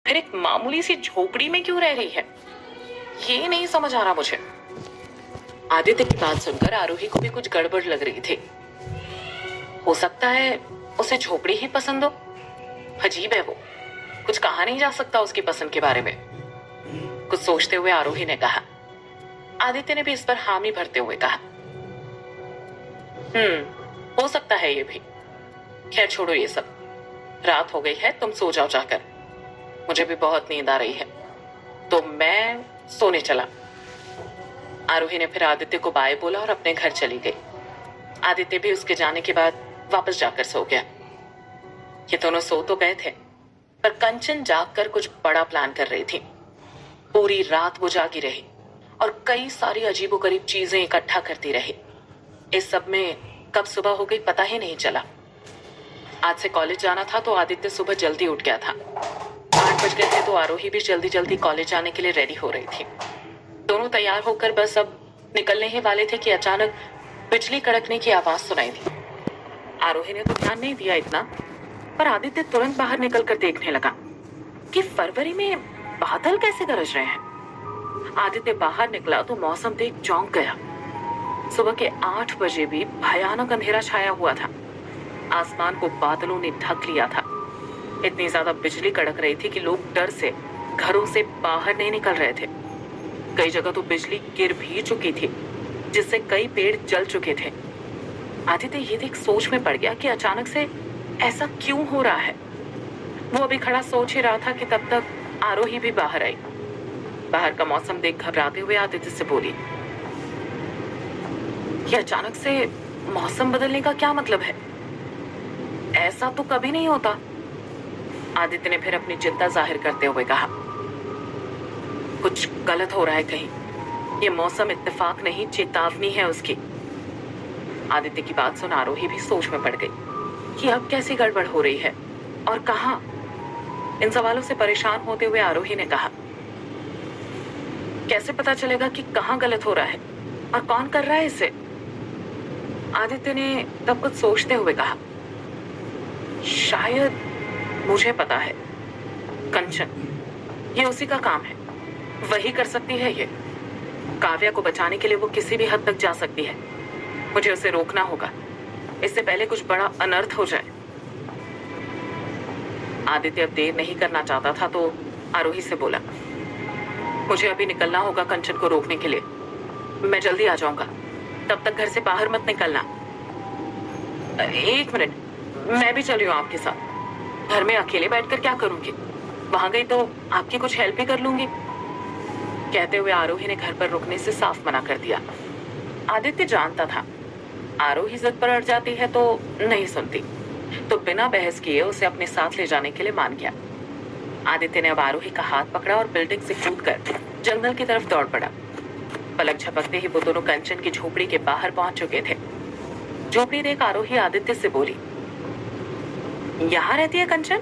फिर एक मामूली सी झोपड़ी में क्यों रह रही है, ये नहीं समझ आ रहा मुझे। आदित्य की बात सुनकर आरोही को भी कुछ गड़बड़ लग रही थी। हो सकता है उसे झोपड़ी ही पसंद हो। अजीब है वो, कुछ कहा नहीं जा सकता उसकी पसंद के बारे में। कुछ सोचते हुए आरोही ने कहा। आदित्य ने भी इस पर हामी भरते हुए कहा, हो सकता है ये भी। खैर छोड़ो ये सब, रात हो गई है, तुम सो जाओ जाकर। मुझे भी बहुत नींद आ रही है, तो मैं सोने चला। आरोही ने फिर आदित्य को बाय बोला और अपने घर चली गई। आदित्य भी उसके जाने के बाद वापस जाकर सो गया। ये दोनों सो तो गए थे, पर कंचन जागकर कुछ बड़ा प्लान कर रही थी। पूरी रात वो जागी रही और कई सारी अजीबोगरीब चीजें इकट्ठा करती रही। इस सब में कब सुबह हो गई पता ही नहीं चला। आज से कॉलेज जाना था तो आदित्य सुबह जल्दी उठ गया था। 8 बज गए थे तो आरोही भी जल्दी जल्दी कॉलेज जाने के लिए रेडी हो रही थी। दोनों तैयार होकर बस अब निकलने ही वाले थे कि अचानक बिजली कड़कने की आवाज सुनाई दी। आरोही ने तो ध्यान नहीं दिया इतना, पर आदित्य तुरंत बाहर निकलकर देखने लगा कि फरवरी में बादल कैसे गरज रहे हैं। आदित्य बाहर निकला तो मौसम देख चौंक गया। सुबह के 8 बजे भी भयानक अंधेरा छाया हुआ था। आसमान को बादलों ने ढक लिया था। इतनी ज्यादा बिजली कड़क रही थी कि लोग डर से घरों से बाहर नहीं निकल रहे थे। कई जगह तो बिजली गिर भी चुकी थी, जिससे कई पेड़ जल चुके थे। आदित्य ये देख सोच में पड़ गया कि अचानक से ऐसा क्यों हो रहा है। वो अभी खड़ा सोच ही रहा था कि तब तक आरोही भी बाहर आई। बाहर का मौसम देख घबराते हुए आदित्य से बोली, ये अचानक से मौसम बदलने का क्या मतलब है? ऐसा तो कभी नहीं होता। आदित्य ने फिर अपनी चिंता जाहिर करते हुए कहा, कुछ गलत हो रहा है कहीं। ये मौसम इत्तेफाक नहीं, चेतावनी है उसकी। आदित्य की बात सुन आरोही भी सोच में पड़ गई कि अब कैसी गड़बड़ हो रही है और कहां। इन सवालों से परेशान होते हुए आरोही ने कहा, कैसे पता चलेगा कि कहां गलत हो रहा है और कौन कर रहा है इसे? आदित्य ने तब कुछ सोचते हुए कहा, शायद मुझे पता है, कंचन। ये उसी का काम है, वही कर सकती है ये। काव्या को बचाने के लिए वो किसी भी हद तक जा सकती है। मुझे उसे रोकना होगा, इससे पहले कुछ बड़ा अनर्थ हो जाए। आदित्य अब देर नहीं करना चाहता था तो आरोही से बोला, मुझे अभी निकलना होगा कंचन को रोकने के लिए। मैं जल्दी आ जाऊंगा, तब तक घर से बाहर मत निकलना। 1 मिनट, मैं भी चल रही हूँ आपके साथ। घर में अकेले बैठकर क्या करूंगी? वहां गई तो आपकी कुछ हेल्प भी कर लूंगी। कहते हुए आरोही ने घर पर रुकने से साफ मना कर दिया। आदित्य जानता था आरोही जिद पर अड़ जाती है तो नहीं सुनती, तो बिना बहस किए उसे अपने साथ ले जाने के लिए मान गया। आदित्य ने अब आरोही का हाथ पकड़ा और बिल्डिंग से कूदकर जंगल की तरफ दौड़ पड़ा। पलक झपकते ही वो दोनों कंचन की झोपड़ी के बाहर पहुंच चुके थे। झोपड़ी देख आरोही आदित्य से बोली, यहाँ रहती है कंचन?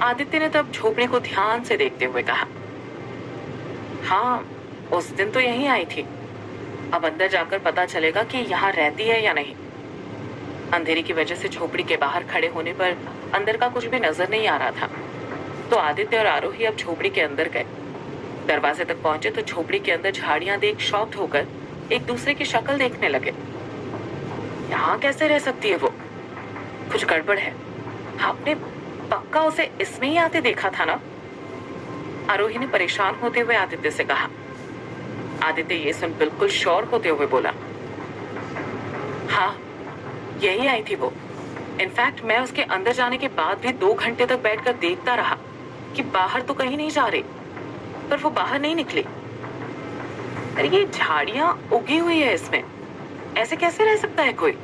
आदित्य ने तब झोपड़ी को ध्यान से देखते हुए कहा, हाँ, उस दिन तो यहीं आई थी। अब अंदर जाकर पता चलेगा कि यहाँ रहती है या नहीं। अंधेरी की वजह से झोपड़ी के बाहर खड़े होने पर अंदर का कुछ भी नजर नहीं आ रहा था, तो आदित्य और आरोही अब झोपड़ी के अंदर गए। दरवाजे तक पहुंचे तो झोपड़ी के अंदर झाड़ियां देख शॉक्ड होकर एक दूसरे की शक्ल देखने लगे। यहाँ कैसे रह सकती है वो? कुछ गड़बड़ है। आपने पक्का उसे इसमें ही आते देखा था ना? आरोही ने परेशान होते हुए आदित्य से कहा। आदित्य ये सुन बिल्कुल श्योर होते हुए बोला, हाँ, यही आई थी वो। इनफैक्ट मैं उसके अंदर जाने के बाद भी 2 घंटे तक बैठकर देखता रहा कि बाहर तो कहीं नहीं जा रही, पर वो बाहर नहीं निकली। अरे ये झाड़ियां उगी हुई है इसमें, ऐसे कैसे रह सकता है कोई?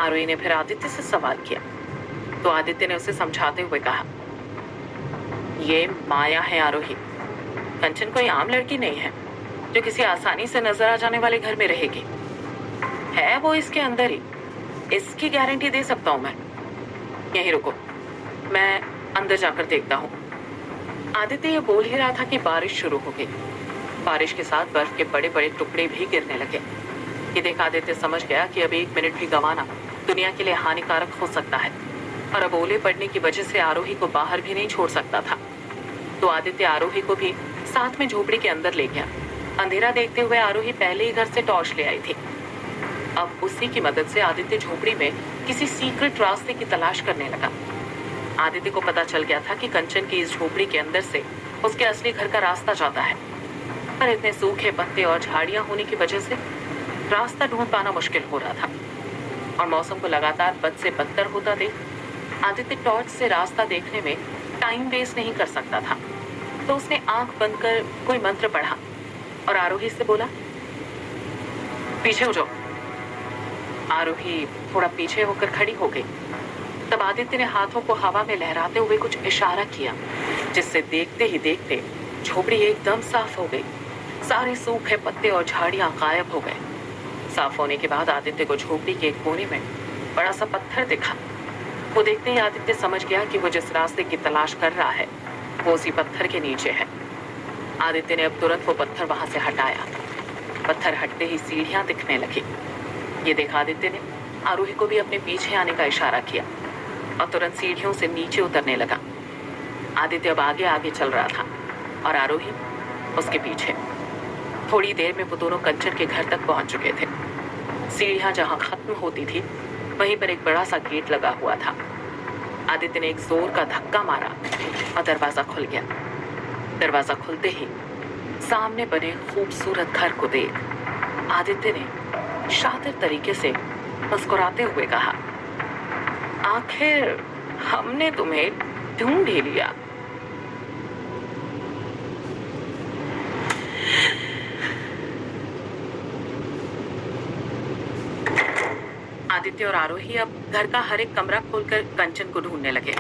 आरोही ने फिर आदित्य से सवाल किया, तो आदित्य ने उसे समझाते हुए कहा, ये माया है आरोही। कंचन कोई आम लड़की नहीं है जो किसी आसानी से नजर आ जाने वाले घर में रहेगी। है वो इसके अंदर ही, इसकी गारंटी दे सकता हूं मैं। यहीं रुको, मैं अंदर जाकर देखता हूँ। आदित्य ये बोल ही रहा था कि बारिश शुरू हो गई। बारिश के साथ बर्फ के बड़े बड़े टुकड़े भी गिरने लगे। ये देख आदित्य समझ गया कि अब 1 मिनट भी गंवाना दुनिया के लिए हानिकारक हो सकता है। और अब ओले पड़ने की वजह से आरोही को बाहर भी नहीं छोड़ सकता था। तो आदित्य आरोही को भी साथ में झोपड़ी के अंदर ले गया। अंधेरा देखते हुए आरोही पहले ही घर से टॉर्च ले आई थी। अब उसी की मदद से आदित्य झोपड़ी में किसी सीक्रेट रास्ते की तलाश करने लगा। आदित्य को पता चल गया था कि कंचन की इस झोपड़ी के अंदर से उसके असली घर का रास्ता जाता है, पर इतने सूखे पत्ते और झाड़ियां होने की वजह से रास्ता ढूंढ पाना मुश्किल हो रहा था। और मौसम को लगातार बद से बदतर होता देख आदित्य टॉर्च से रास्ता देखने में टाइम वेस्ट नहीं कर सकता था। तो उसने आंख बंद कर कोई मंत्र पढ़ा और आरोही से बोला, पीछे हो जाओ। आरोही थोड़ा पीछे होकर खड़ी हो गई। तब आदित्य ने हाथों को हवा में लहराते हुए कुछ इशारा किया, जिससे देखते ही देखते झोपड़ी एकदम साफ हो गई। सारे सूखे पत्ते और झाड़ियां गायब हो गए। साफ होने के बाद आदित्य को झोपड़ी के एक कोने में बड़ा सा पत्थर दिखा। वो देखते ही आदित्य समझ गया कि वो जिस रास्ते की तलाश कर रहा है वो उसी पत्थर के नीचे है। आदित्य ने अब तुरंत वो पत्थर वहां से हटाया। पत्थर हटते ही सीढ़ियां दिखने लगी। ये देखा आदित्य ने आरोही को भी अपने पीछे आने का इशारा किया और तुरंत सीढ़ियों से नीचे उतरने लगा। आदित्य अब आगे आगे चल रहा था और आरोही उसके पीछे। थोड़ी देर में वो दोनों कंचन के घर तक पहुंच चुके थे। सीढ़ियां जहां खत्म होती थी वहीं पर एक बड़ा सा गेट लगा हुआ था। आदित्य ने एक जोर का धक्का मारा और दरवाजा खुल गया। दरवाजा खुलते ही सामने बने खूबसूरत घर को देख आदित्य ने शातिर तरीके से मुस्कुराते हुए कहा, आखिर हमने तुम्हें ढूंढ ही लिया। आदित्य और आरोही अब घर का हर एक कमरा खोलकर कंचन को ढूंढने लगे।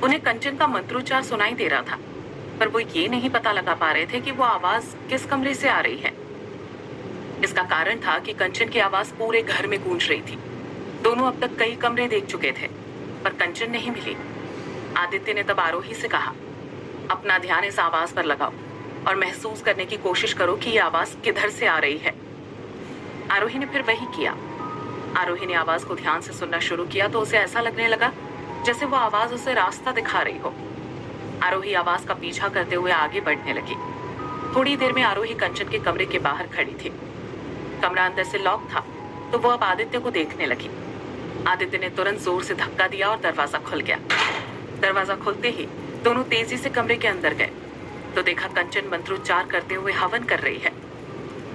उन्हें कंचन का मंत्रोच्चार सुनाई दे रहा था, पर वो ये नहीं पता लगा पा रहे थे कि वो आवाज किस कमरे से आ रही है। इसका कारण था कि कंचन की आवाज पूरे घर में गूंज रही थी। दोनों अब तक कई कमरे देख चुके थे, पर कंचन नहीं मिली। आदित्य ने तब आरोही से कहा, अपना ध्यान इस आवाज पर लगाओ और महसूस करने की कोशिश करो कि ये आवाज किधर से आ रही है। आरोही ने फिर वही किया। आरोही ने आवाज को ध्यान से सुनना शुरू किया तो उसे ऐसा लगने लगा जैसे वो आवाज उसे रास्ता दिखा रही हो। आरोही आवाज का पीछा करते हुए आगे बढ़ने लगी। थोड़ी देर में आरोही कंचन के कमरे के बाहर खड़ी थी। कमरा अंदर से लॉक था, तो वो अब आदित्य को देखने लगी। आदित्य ने तुरंत जोर से धक्का दिया और दरवाजा खुल गया। दरवाजा खुलते ही दोनों तेजी से कमरे के अंदर गए तो देखा कंचन मंत्रोच्चार करते हुए हवन कर रही है।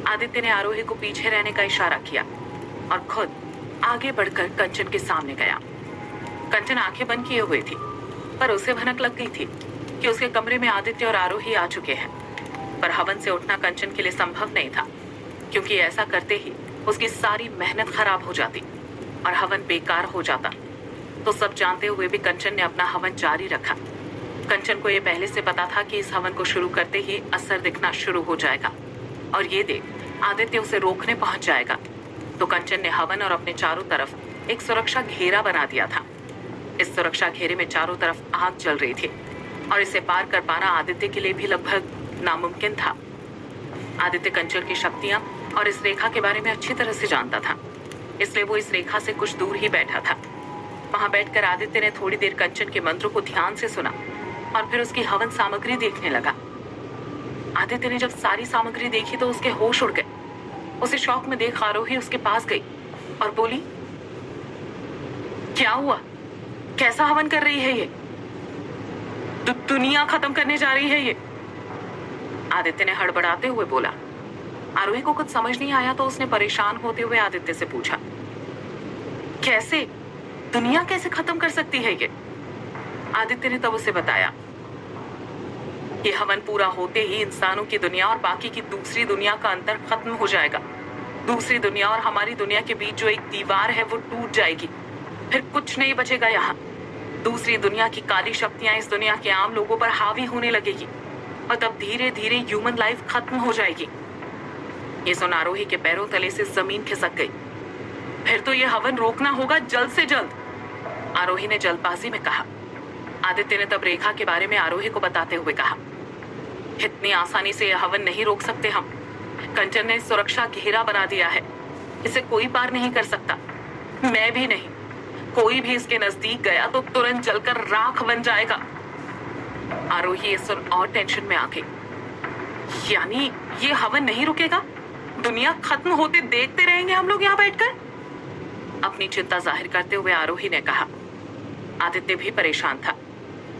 आदित्य ने आरोही को पीछे रहने का इशारा किया और खुद आगे बढ़कर कंचन के सामने गया। कंचन आंखें बंद किए हुए थी, पर उसे भनक लग गई थी कि उसके कमरे में आदित्य और आरोही आ चुके हैं। पर हवन से उठना कंचन के लिए संभव नहीं था, क्योंकि ऐसा करते ही उसकी सारी मेहनत खराब हो जाती और हवन बेकार हो जाता। तो सब जानते हुए भी कंचन ने अपना हवन जारी रखा। कंचन को यह पहले से पता था कि इस हवन को शुरू करते ही असर दिखना शुरू हो जाएगा और ये देख आदित्य उसे रोकने पहुंच जाएगा। तो कंचन ने हवन और अपने चारों तरफ एक सुरक्षा घेरा बना दिया था। इस सुरक्षा घेरे में चारों तरफ आग जल रही थी और इसे पार कर पाना आदित्य के लिए भी लगभग नामुमकिन था। आदित्य कंचन की शक्तियां और इस रेखा के बारे में अच्छी तरह से जानता था, इसलिए वो इस रेखा से कुछ दूर ही बैठा था। वहां बैठकर आदित्य ने थोड़ी देर कंचन के मंत्रों को ध्यान से सुना और फिर उसकी हवन सामग्री देखने लगा। आदित्य ने जब सारी सामग्री देखी तो उसके होश उड़ गए। उसे शौक में देख आरोही उसके पास गई और बोली, क्या हुआ? कैसा हवन कर रही है ये? दुनिया खत्म करने जा रही है ये। आदित्य ने हड़बड़ाते हुए बोला। आरोही को कुछ समझ नहीं आया तो उसने परेशान होते हुए आदित्य से पूछा, कैसे? दुनिया कैसे खत्म कर सकती है ये? आदित्य ने तब उसे बताया, ये हवन पूरा होते ही इंसानों की दुनिया और बाकी की दूसरी दुनिया का अंतर खत्म हो जाएगा। दूसरी दुनिया और हमारी दुनिया के बीच जो एक दीवार है वो टूट जाएगी, फिर कुछ नहीं बचेगा यहाँ। दूसरी दुनिया की काली शक्तियां इस दुनिया के आम लोगों पर हावी होने लगेगी और तब धीरे धीरे ह्यूमन लाइफ खत्म हो जाएगी। ये सुन आरोही के पैरों तले से जमीन खिसक गई। फिर तो ये हवन रोकना होगा जल्द से जल्द, आरोही ने जल्दबाजी में कहा। आदित्य ने तब रेखा के बारे में आरोही को बताते हुए कहा, इतनी आसानी से यह हवन नहीं रोक सकते हम। कंचन ने सुरक्षा घेरा बना दिया है, इसे कोई पार नहीं कर सकता, मैं भी नहीं। कोई भी इसके नजदीक गया तो तुरंत जलकर राख बन जाएगा। आरोही ये सुन और टेंशन में आ गई। यानी ये हवन नहीं रुकेगा? दुनिया खत्म होते देखते रहेंगे हम लोग यहाँ बैठकर? अपनी चिंता जाहिर करते हुए आरोही ने कहा। आदित्य भी परेशान था।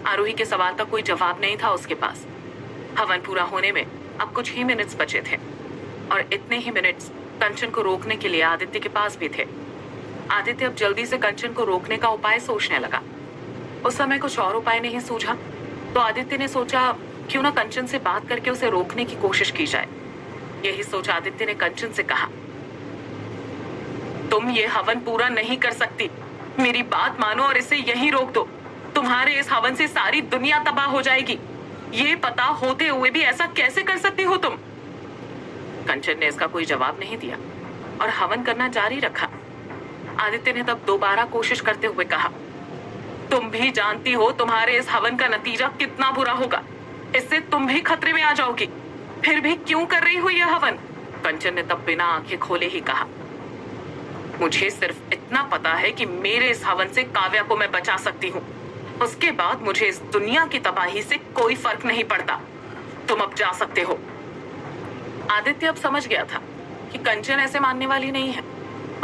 आरोही के सवाल का कोई जवाब नहीं था उसके पास। हवन पूरा होने में अब कुछ ही मिनट्स बचे थे और इतने ही मिनट्स कंचन को रोकने के लिए आदित्य के पास भी थे। आदित्य अब जल्दी से कंचन को रोकने का उपाय सोचने लगा। उस समय कुछ और उपाय नहीं सूझा तो आदित्य ने सोचा क्यों ना कंचन से बात करके उसे रोकने की कोशिश की जाए। यही सोच आदित्य ने कंचन से कहा, तुम ये हवन पूरा नहीं कर सकती, मेरी बात मानो और इसे यहीं रोक दो। तुम्हारे इस हवन से सारी दुनिया तबाह हो जाएगी। ये पता होते हुए भी ऐसा कैसे कर सकती हो तुम? कंचन ने इसका कोई जवाब नहीं दिया और हवन करना जारी रखा। आदित्य ने तब दोबारा कोशिश करते हुए कहा, तुम भी जानती हो तुम्हारे इस हवन का नतीजा कितना बुरा होगा। इससे तुम भी खतरे में आ जाओगी। फिर भी क्यों कर रही हो यह हवन? कंचन ने तब बिना आंखें खोले ही कहा, मुझे सिर्फ इतना पता है कि मेरे इस हवन से काव्या को मैं बचा सकती हूँ। उसके बाद मुझे इस दुनिया की तबाही से कोई फर्क नहीं पड़ता। तुम अब जा सकते हो। आदित्य अब समझ गया था कि कंचन ऐसे मानने वाली नहीं है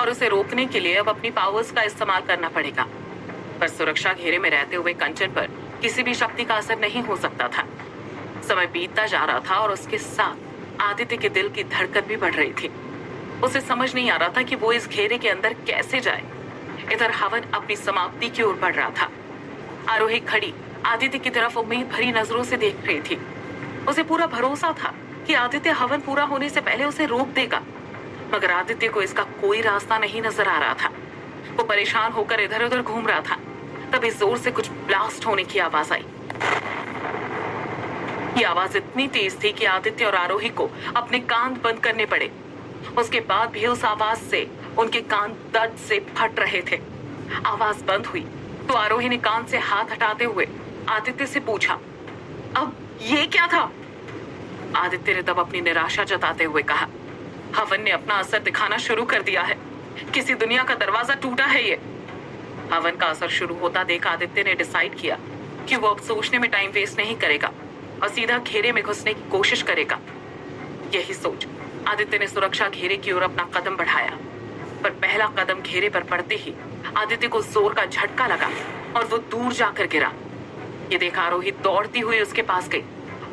और उसे रोकने के लिए अब अपनी पावर्स का इस्तेमाल करना पड़ेगा। पर सुरक्षा घेरे में रहते हुए कंचन पर किसी भी शक्ति का असर नहीं हो सकता था। समय बीतता जा रहा था और उसके साथ आदित्य के दिल की धड़कन भी बढ़ रही थी। उसे समझ नहीं आ रहा था कि वो इस घेरे के अंदर कैसे जाए। इधर हवन अपनी समाप्ति की ओर बढ़ रहा था। आरोही खड़ी आदित्य की तरफ उम्मीद भरी नजरों से देख रही थी। उसे पूरा भरोसा था कि आदित्य हवन पूरा होने से पहले उसे रोक देगा, मगर आदित्य को इसका कोई रास्ता नहीं नजर आ रहा था। वो परेशान होकर इधर उधर घूम रहा था। तभी जोर से कुछ ब्लास्ट होने की आवाज आई। ये आवाज इतनी तेज थी कि आदित्य और आरोही को अपने कान बंद करने पड़े। उसके बाद भी उस आवाज से उनके कान दर्द से फट रहे थे। आवाज बंद हुई तो आरोही ने कान से हाथ हटाते हुए आदित्य से पूछा, अब ये क्या था? आदित्य ने तब अपनी निराशा जताते हुए कहा, हवन ने अपना असर दिखाना शुरू कर दिया है। किसी दुनिया का दरवाजा टूटा है ये। हवन का असर शुरू होता देख आदित्य ने डिसाइड किया कि वो अब सोचने में टाइम वेस्ट नहीं करेगा और सीधा घेरे में घुसने की कोशिश करेगा। यही सोच आदित्य ने सुरक्षा घेरे की ओर अपना कदम बढ़ाया, पर पहला कदम घेरे पर पड़ते ही आदित्य को जोर का झटका लगा और वो दूर जाकर गिरा। ये देख आरोही दौड़ती हुई उसके पास गई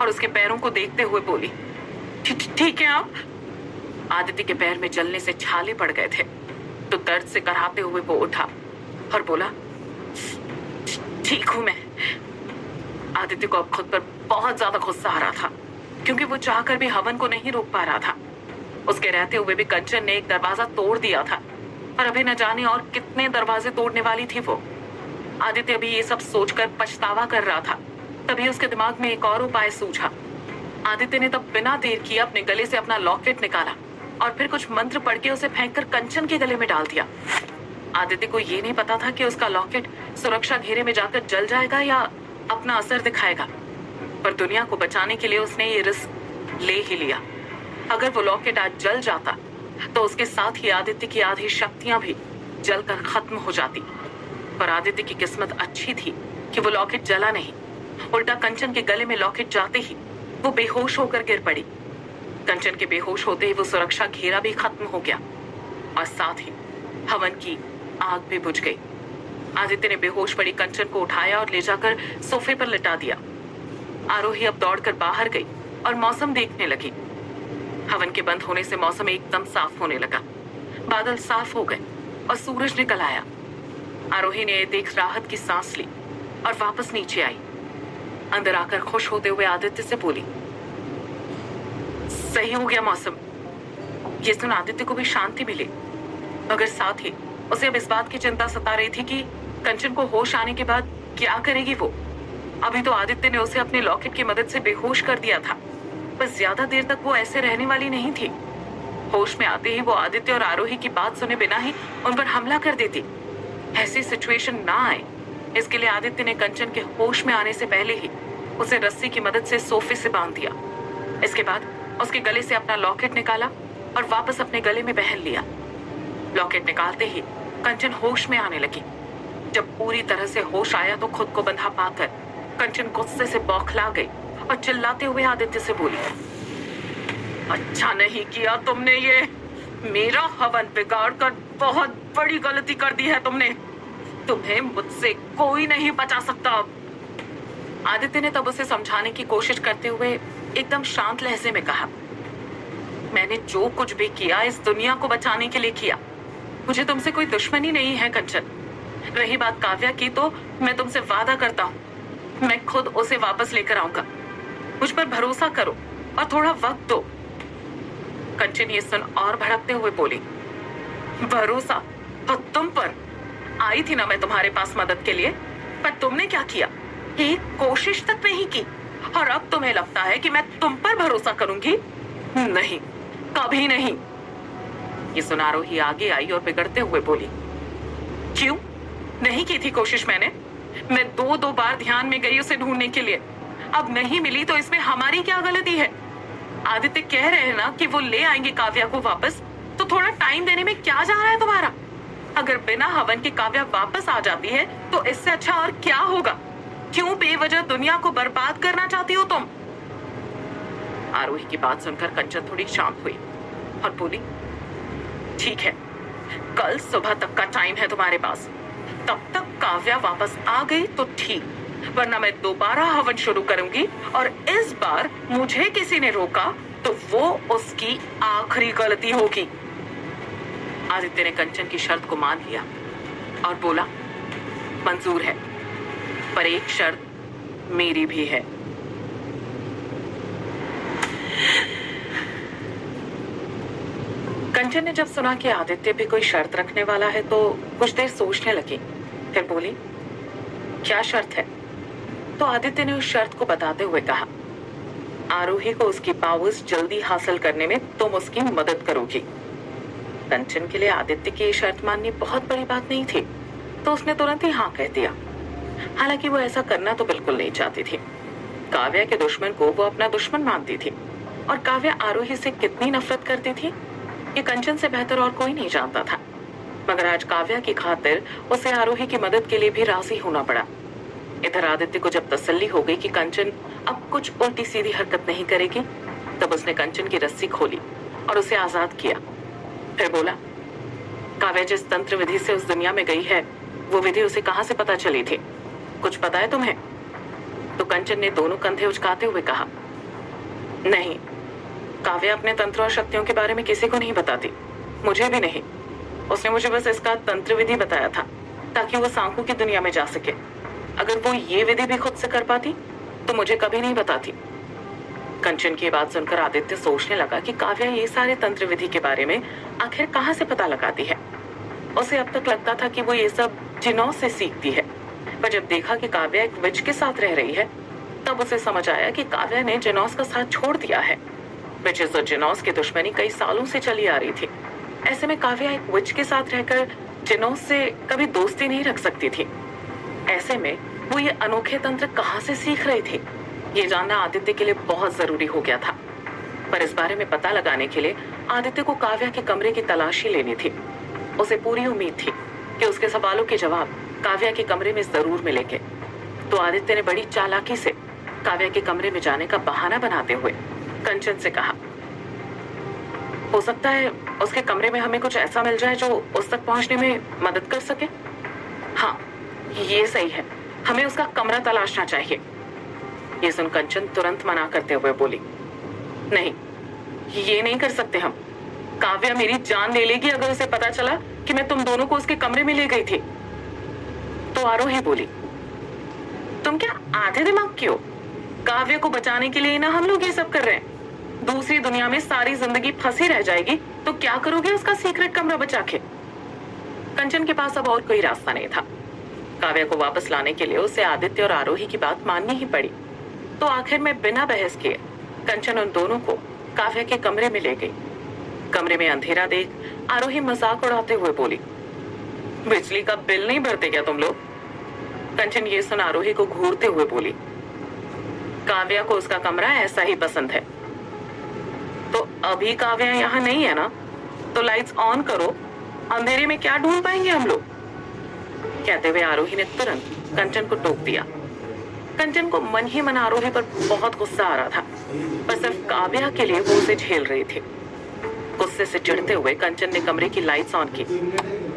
और उसके पैरों को देखते हुए बोली, ठीक है आप? आदित्य के पैर में जलने से छाले पड़ गए थे तो दर्द से कराहते हुए वो उठा और बोला, ठीक हूं मैं। आदित्य को अब खुद पर बहुत ज्यादा गुस्सा आ रहा था क्योंकि वो चाहकर भी हवन को नहीं रोक पा रहा था। उसके रहते हुए भी कंचन ने एक दरवाजा तोड़ दिया था और अभी न जाने और कितने दरवाजे तोड़ने वाली थी वो। आदित्य भी ये सब सोचकर पछतावा कर रहा था। तभी उसके दिमाग में एक और उपाय सूझा। आदित्य ने तब बिना देर किए अपने गले से अपना लॉकेट निकाला और फिर कुछ मंत्र पढ़ के उसे फेंककर कंचन के गले में डाल दिया। आदित्य को ये नहीं पता था कि उसका लॉकेट सुरक्षा घेरे में जाकर जल जाएगा या अपना असर दिखाएगा, पर दुनिया को बचाने के लिए उसने ये रिस्क ले ही लिया। अगर वो लॉकेट आज जल जाता तो उसके साथ ही आदित्य की आधी शक्तियां भी जलकर खत्म हो जाती। पर आदित्य की किस्मत अच्छी थी कि वो लॉकेट जला नहीं। उल्टा कंचन के गले में लॉकेट जाते ही वो बेहोश होकर गिर पड़ी। कंचन के बेहोश होते ही वो सुरक्षा घेरा भी खत्म हो गया और साथ ही हवन की आग भी बुझ गई। आदित्य ने बेहोश पड़ी कंचन को उठाया और ले जाकर सोफे पर लिटा दिया। आरोही अब दौड़कर बाहर गई और मौसम देखने लगी। हवन के बंद होने से मौसम एकदम साफ होने लगा। बादल साफ हो गए और सूरज निकल आया। आरोही ने देख राहत की सांस ली और वापस नीचे आई। अंदर आकर खुश होते हुए आदित्य से बोली, सही हो गया मौसम। ये सुन आदित्य को भी शांति मिली, मगर साथ ही उसे अब इस बात की चिंता सता रही थी कि कंचन को होश आने के बाद क्या करेगी वो। अभी तो आदित्य ने उसे अपने लॉकेट की मदद से बेहोश कर दिया था, बस ज्यादा देर तक वो ऐसे रहने वाली नहीं थी। होश में आते ही वो आदित्य और आरोही की बात सुने बिना ही उन पर हमला कर देती। ऐसी सिचुएशन ना आए इसके लिए आदित्य ने कंचन के होश में आने से पहले ही उसे रस्सी की मदद से सोफे से बांध दिया। इसके बाद उसके गले से अपना लॉकेट निकाला और वापस अपने गले में पहन लिया। लॉकेट निकालते ही कंचन होश में आने लगी। जब पूरी तरह से होश आया तो खुद को बंधा पाकर कंचन गुस्से से बौखला गई और चिल्लाते हुए आदित्य से बोली, अच्छा नहीं किया तुमने, ये मेरा हवन बिगाड़ कर बहुत बड़ी गलती कर दी है तुमने। तुम्हें मुझसे कोई नहीं बचा सकता अब। आदित्य ने तब उसे समझाने की कोशिश करते हुए एकदम शांत लहजे में कहा, मैंने जो कुछ भी किया इस दुनिया को बचाने के लिए किया। मुझे तुमसे कोई दुश्मनी नहीं है कंचन। रही बात काव्या की, तो मैं तुमसे वादा करता हूँ मैं खुद उसे वापस लेकर आऊंगा। मुझ पर भरोसा करो और थोड़ा वक्त दो। कंचन ये सुन और भड़कते हुए बोली, भरोसा? और तुम पर? आई थी ना मैं तुम्हारे पास मदद के लिए, पर तुमने क्या किया? एक कोशिश तक नहीं की। और अब तुम्हें लगता है कि मैं तुम पर भरोसा करूंगी? नहीं, कभी नहीं। ये सुन आरोही आगे आई और बिगड़ते हुए बोली, क्यों नहीं की थी कोशिश मैंने? मैं दो बार ध्यान में गई उसे ढूंढने के लिए, अब नहीं मिली तो इसमें हमारी क्या गलती है? आदित्य कह रहे हैं ना कि वो ले आएंगे काव्या को वापस, तो थोड़ा टाइम देने में क्या जा रहा है तुम्हारा? अगर बिना हवन के काव्या वापस आ जाती है तो इससे अच्छा और क्या होगा? क्यों बेवजह दुनिया को बर्बाद करना चाहती हो तुम? आरोही की बात सुनकर कंचन थोड़ी शांत हुई और बोली, ठीक है, कल सुबह तक का टाइम है तुम्हारे पास। तब तक काव्या वापस आ गई तो ठीक, वरना मैं दोबारा हवन शुरू करूंगी और इस बार मुझे किसी ने रोका तो वो उसकी आखिरी गलती होगी। आदित्य ने कंचन की शर्त को मान लिया और बोला, मंजूर है, पर एक शर्त मेरी भी है। कंचन ने जब सुना कि आदित्य भी कोई शर्त रखने वाला है तो कुछ देर सोचने लगी, फिर बोली, क्या शर्त है? तो आदित्य ने उस शर्त को बताते हुए कहा, आरोही को उसकी पावर्स जल्दी हासिल करने में तुम उसकी मदद करोगी। कंचन के लिए आदित्य की ये शर्त माननी बहुत बड़ी बात नहीं थी, तो उसने तुरंत ही हाँ कह दिया। हालांकि वो ऐसा करना तो बिल्कुल नहीं चाहती थी। काव्या के दुश्मन को वो अपना दुश्मन मानती थी और काव्या आरोही से कितनी नफरत करती थी ये कंचन से बेहतर और कोई नहीं जानता था। मगर आज काव्या की खातिर उसे आरोही की मदद के लिए भी राजी होना पड़ा। इधर आदित्य को जब तसल्ली हो गई कि कंचन अब कुछ उल्टी सीधी हरकत नहीं करेगी, तब उसने कंचन की रस्सी खोली और उसे आजाद किया। फिर बोला, काव्या जिस तंत्र विधि से उस दुनिया में गई है वो विधि उसे कहां से पता चली थी? कुछ पता है तुम्हें? तो कंचन ने दोनों कंधे उचकाते हुए कहा, नहीं, काव्या अपने तंत्र और शक्तियों के बारे में किसी को नहीं बताती, मुझे भी नहीं। उसने मुझे बस इसका तंत्र विधि बताया था ताकि वो सांखों की दुनिया में जा सके। अगर वो ये विधि भी खुद से कर पाती तो मुझे कभी नहीं बताती। कंचन की बात सुनकर आदित्य सोचने लगा कि काव्या ये सारे तंत्र विधि के बारे में आखिर कहां से पता लगाती है। उसे अब तक लगता था कि वो ये सब जिनों से सीखती है, पर जब देखा कि काव्या एक विच के साथ रह रही है तब उसे समझ आया कि काव्या ने जिनोस का साथ छोड़ दिया है। विचेस और जिनोस की दुश्मनी कई सालों से चली आ रही थी। ऐसे में काव्या एक विच के साथ रहकर जिनोस से कभी दोस्ती नहीं रख सकती थी। ऐसे में वो ये अनोखे तंत्र कहां से सीख रही थी, ये जानना आदित्य के लिए बहुत जरूरी हो गया था। पर इस बारे में पता लगाने के लिए आदित्य को काव्या के कमरे की तलाशी लेनी थी। उसे पूरी उम्मीद थी कि उसके सवालों के जवाब काव्या के कमरे में जरूर मिलेंगे। तो आदित्य ने बड़ी चालाकी से काव्या के कमरे में जाने का बहाना बनाते हुए कंचन से कहा, हो सकता है उसके कमरे में हमें कुछ ऐसा मिल जाए जो उस तक पहुंचने में मदद कर सके। हाँ, ये सही है, हमें उसका कमरा तलाशना चाहिए। ये सुन कंचन तुरंत मना करते हुए बोली, नहीं, ये नहीं कर सकते हम। काव्या मेरी जान ले लेगी अगर उसे पता चला कि मैं तुम दोनों को उसके कमरे में ले गई थी। तो आरोही बोली, तुम क्या आधे दिमाग की हो? काव्या को बचाने के लिए ना हम लोग ये सब कर रहे हैं। दूसरी दुनिया में सारी जिंदगी फंसी रह जाएगी तो क्या करोगे उसका सीक्रेट कमरा बचा के? कंचन के पास अब और कोई रास्ता नहीं था। काव्या को वापस लाने के लिए उसे आदित्य और आरोही की बात माननी ही पड़ी। तो आखिर में बिना बहस किए कंचन उन दोनों को काव्या के कमरे में ले गई। कमरे में अंधेरा देख आरोही मजाक उड़ाते हुए बोली, बिजली का बिल नहीं भरते क्या तुम लोग? कंचन ये सुन आरोही को घूरते हुए बोली, काव्या को उसका कमरा ऐसा ही पसंद है। तो अभी काव्या यहाँ नहीं है ना, तो लाइट्स ऑन करो, अंधेरे में क्या ढूंढ पाएंगे हम लोग? कहते हुए आरोही ने तुरंत कंचन को टोक दिया। कंचन को मन ही मन आरोही पर बहुत गुस्सा आ रहा था, पर सिर्फ काव्या के लिए वो उसे झेल रही थी। गुस्से से चिढ़ते हुए कंचन ने कमरे की लाइट्स ऑन की।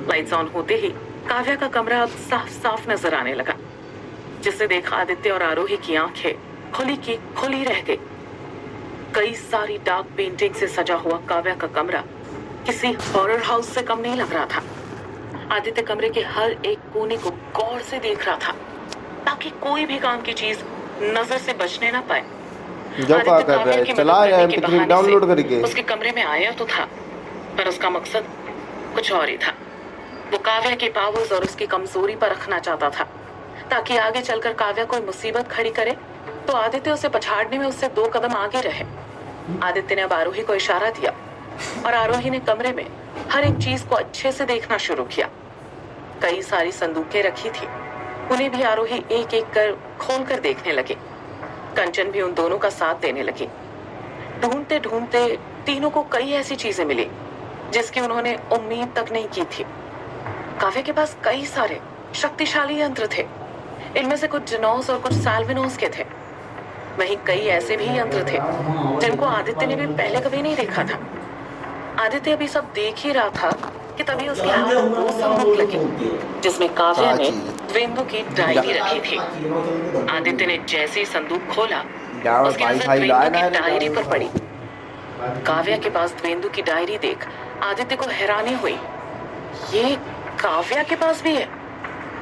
लाइट्स ऑन होते ही काव्या का कमरा अब साफ साफ नजर आने लगा, जिसे देखा आदित्य और आरोही की आंखें खुली की खुली रह गई। कई सारी डार्क पेंटिंग से सजा हुआ काव्या का कमरा किसी हॉरर हाउस से कम नहीं लग रहा था। आदित्य कमरे के हर एक कोने को गौर से देख रहा था, ताकि कोई भी काम की चीज नजर से बचने ना पाए। क्या कर रहा है? चला या MP3 डाउनलोड करके उसके कमरे में आया तो था, पर उसका मकसद कुछ और ही था। वो काव्या के पावर्स और उसकी कमजोरी पर रखना चाहता था, ताकि आगे चलकर काव्या कोई मुसीबत खड़ी करे तो आदित्य उसे पछाड़ने में उससे 2 कदम आगे रहे। आदित्य ने अब आरोही को इशारा दिया और आरोही ने कमरे में हर एक चीज को अच्छे से देखना शुरू किया। कई सारी संदूकें रखी थी, उन्हें भी आरोही एक एक कर खोल कर देखने लगे। कंचन भी उन दोनों का साथ देने लगी। ढूंढते ढूंढते तीनों को कई ऐसी चीजें मिली जिसकी उन्होंने उम्मीद तक नहीं की थी। काव्या के पास कई सारे शक्तिशाली यंत्र थे। इनमें से कुछ जिनोस और कुछ साल्विनोस के थे। वहीं कई ऐसे भी यंत्र थे जिनको आदित्य ने भी पहले कभी नहीं देखा था। आदित्य अभी सब देख ही रहा था कि तभी उसके हाथ में वो संदूक लगी जिसमें काव्या ने द्वेंदु की डायरी रखी थी। आदित्य ने जैसे ही संदूक खोला, उसकी नजर द्वेंदु की डायरी पर पड़ी। काव्या के पास द्वेंदु की डायरी देख आदित्य को हैरानी हुई। ये काव्या के पास भी है,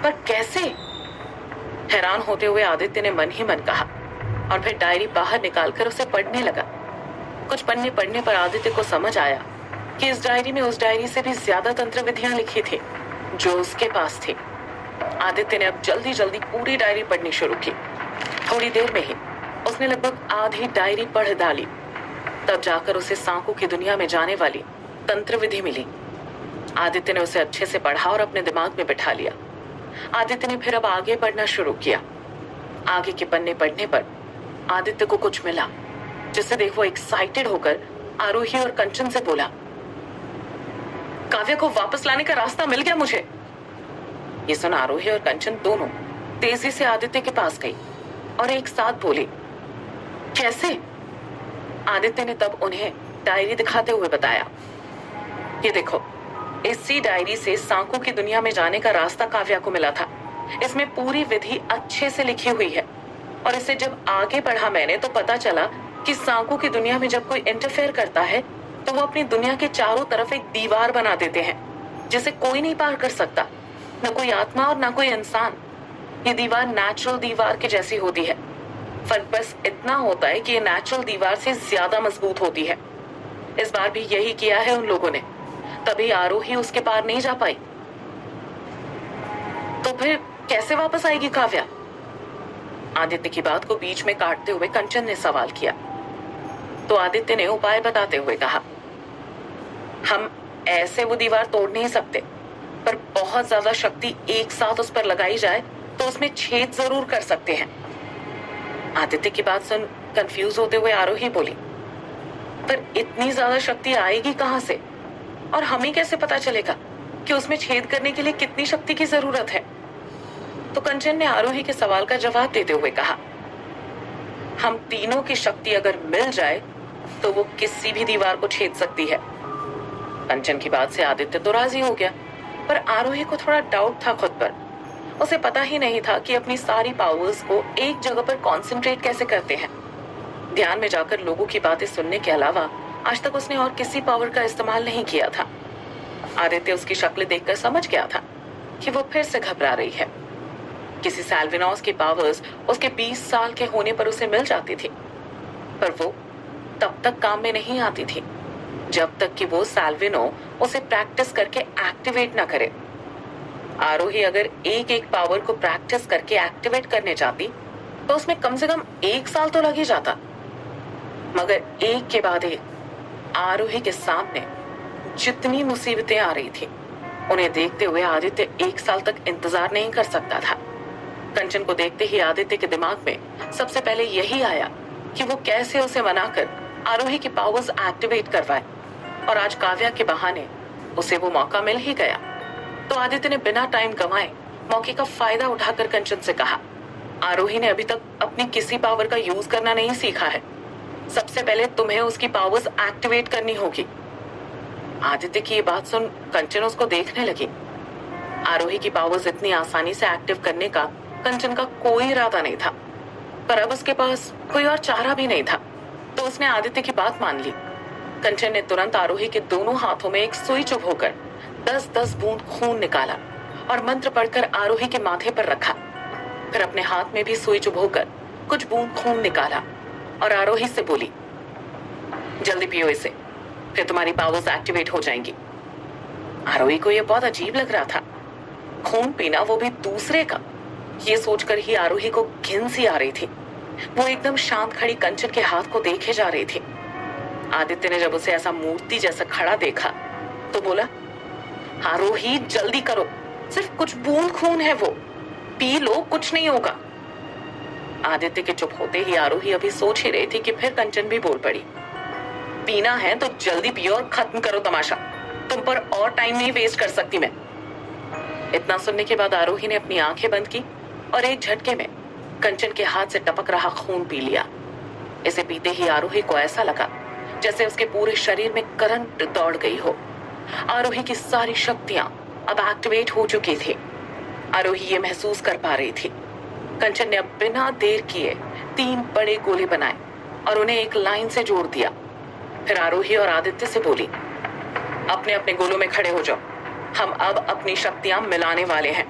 पर कैसे? हैरान होते हुए आदित्य ने मन ही मन कहा और फिर डायरी बाहर निकालकर उसे पढ़ने लगा। कुछ पन्ने पढ़ने पर आदित्य को समझ आया कि इस डायरी में उस डायरी से भी ज्यादा तंत्र विधियां लिखी थी जो उसके पास थी। आदित्य ने अब जल्दी जल्दी पूरी डायरी पढ़नी शुरू की। थोड़ी देर में ही उसने लगभग आधी डायरी पढ़ डाली। तब जाकर उसे सांकू की दुनिया में जाने वाली तंत्र विधि मिली। आदित्य ने उसे अच्छे से पढ़ा और अपने दिमाग में बिठा लिया। आदित्य ने फिर अब आगे पढ़ना शुरू किया। आगे के पन्ने पढ़ने पर आदित्य को कुछ मिला, जिससे देख वो एक्साइटेड होकर आरोही और कंचन से बोला, काव्या को वापस लाने का रास्ता मिल गया मुझे। ये सुन आरोही और कंचन दोनों तेजी से आदित्य के पास गई और एक साथ बोली, कैसे? आदित्य ने तब उन्हें डायरी दिखाते हुए बताया, ये देखो, इसी डायरी से सांकू की दुनिया में जाने का रास्ता काव्या को मिला था। इसमें पूरी विधि अच्छे से लिखी हुई है और इसे जब आगे पढ़ा मैंने तो पता चला कि सांकू की दुनिया में जब कोई इंटरफेयर करता है तो वो अपनी दुनिया के चारों तरफ एक दीवार बना देते हैं जिसे कोई नहीं पार कर सकता, न कोई आत्मा और न कोई इंसान। ये दीवार नेचुरल दीवार के जैसी होती है, फर्क बस इतना होता है कि ये नेचुरल दीवार से ज्यादा मजबूत होती है। इस बार भी यही किया है उन लोगों ने, तभी आरोही उसके पार नहीं जा पाई। तो फिर कैसे वापस आएगी काव्या? आदित्य की बात को बीच में काटते हुए कंचन ने सवाल किया। तो आदित्य ने उपाय बताते हुए कहा, हम ऐसे वो दीवार तोड़ नहीं सकते, पर बहुत ज्यादा शक्ति एक साथ उस पर लगाई जाए तो उसमें छेद जरूर कर सकते हैं। आदित्य की बात सुन कंफ्यूज होते हुए आरोही बोली, पर इतनी ज्यादा शक्ति आएगी कहां से और हमें कैसे पता चलेगा कि उसमें छेद करने के लिए कितनी शक्ति की जरूरत है? तो कंचन ने आरोही के सवाल का जवाब देते हुए कहा, हम तीनों की शक्ति अगर मिल जाए तो वो किसी भी दीवार को छेद सकती है। कंचन की बात से आदित्य तो राजी हो गया, पर आरोही को थोड़ा डाउट था खुद पर। उसे पता ही नहीं था कि अपनी सारी पावर्स को एक जगह पर कंसंट्रेट कैसे करते हैं। ध्यान में जाकर लोगों की बातें सुनने के अलावा आज तक उसने और किसी पावर का इस्तेमाल नहीं किया था। आदित्य उसकी शक्ल देखकर समझ गया था कि वो फिर से घबरा रही है। किसी साल्विनोस की पावर्स उसके 20 साल के होने पर उसे मिल जाती थी, पर वो तब तक काम में नहीं आती थी जब तक कि वो साल्विनो उसे प्रैक्टिस करके एक्टिवेट ना करे। आरोही अगर एक एक पावर को प्रैक्टिस करके एक्टिवेट करने जाती तो उसमें कम से कम 1 साल तो लग ही जाता, मगर एक के बाद एक आरोही के सामने जितनी मुसीबतें आ रही थी उन्हें देखते हुए आदित्य 1 साल तक इंतजार नहीं कर सकता था। कंचन को देखते ही आदित्य के दिमाग में सबसे पहले यही आया कि वो कैसे उसे मनाकर आरोही की पावर्स एक्टिवेट करवाए, और आज काव्या के बहाने उसे वो मौका मिल ही गया। तो आदित्य ने बिना टाइम गंवाए मौके का फायदा उठाकर कंचन से कहा, आरोही ने अभी तक अपनी किसी पावर का यूज करना नहीं सीखा है। सबसे पहले तुम्हें उसकी पावर्स एक्टिवेट करनी होगी। आदित्य की ये बात सुन कंचन उसको देखने लगी। आरोही की पावर्स इतनी आसानी से एक्टिव करने का कंचन का कोई इरादा नहीं था, पर अब उसके पास कोई और चारा भी नहीं था, तो उसने आदित्य की बात मान ली। कंचन ने तुरंत आरोही के दोनों हाथों में एक सुई चुभोकर 10-10 बूंद खून निकाला और मंत्र पढ़कर आरोही के माथे पर रखा। फिर अपने हाथ में भी सुई चुभोकर कुछ बूंद खून निकाला और आरोही से बोली, जल्दी पियो इसे, फिर तुम्हारी पावर्स एक्टिवेट हो जाएंगी। आरोही को यह बहुत अजीब लग रहा था, खून पीना वो भी दूसरे का। ये सोचकर ही आरोही को घिन सी आ रही थी। वो एकदम शांत खड़ी कंचन के हाथ को देखे जा रही थी। आदित्य ने जब उसे ऐसा मूर्ति जैसा खड़ा देखा तो बोला, आरोही जल्दी करो, सिर्फ कुछ बूंद खून है, वो पी लो, कुछ नहीं होगा। आदित्य के चुप होते ही आरोही अभी सोच ही रही थी कि फिर कंचन भी बोल पड़ी, पीना है तो जल्दी पियो और खत्म करो तमाशा, तुम पर और टाइम नहीं वेस्ट कर सकती मैं। इतना सुनने के बाद आरोही ने अपनी आंखें बंद की और एक झटके में कंचन के हाथ से टपक रहा खून पी लिया। इसे पीते ही आरोही को ऐसा लगा जैसे उसके पूरे शरीर में करंट दौड़ गई हो। आरोही की सारी शक्तियां अब एक्टिवेट हो चुकी थी। आरोही ये महसूस कर पा रही थी। कंचन ने अब बिना देर किए 3 बड़े गोले बनाए और उन्हें एक लाइन से जोड़ दिया। फिर आरोही और आदित्य से बोली, अपने अपने गोलों में खड़े हो जाओ, हम अब अपनी शक्तियां मिलाने वाले हैं।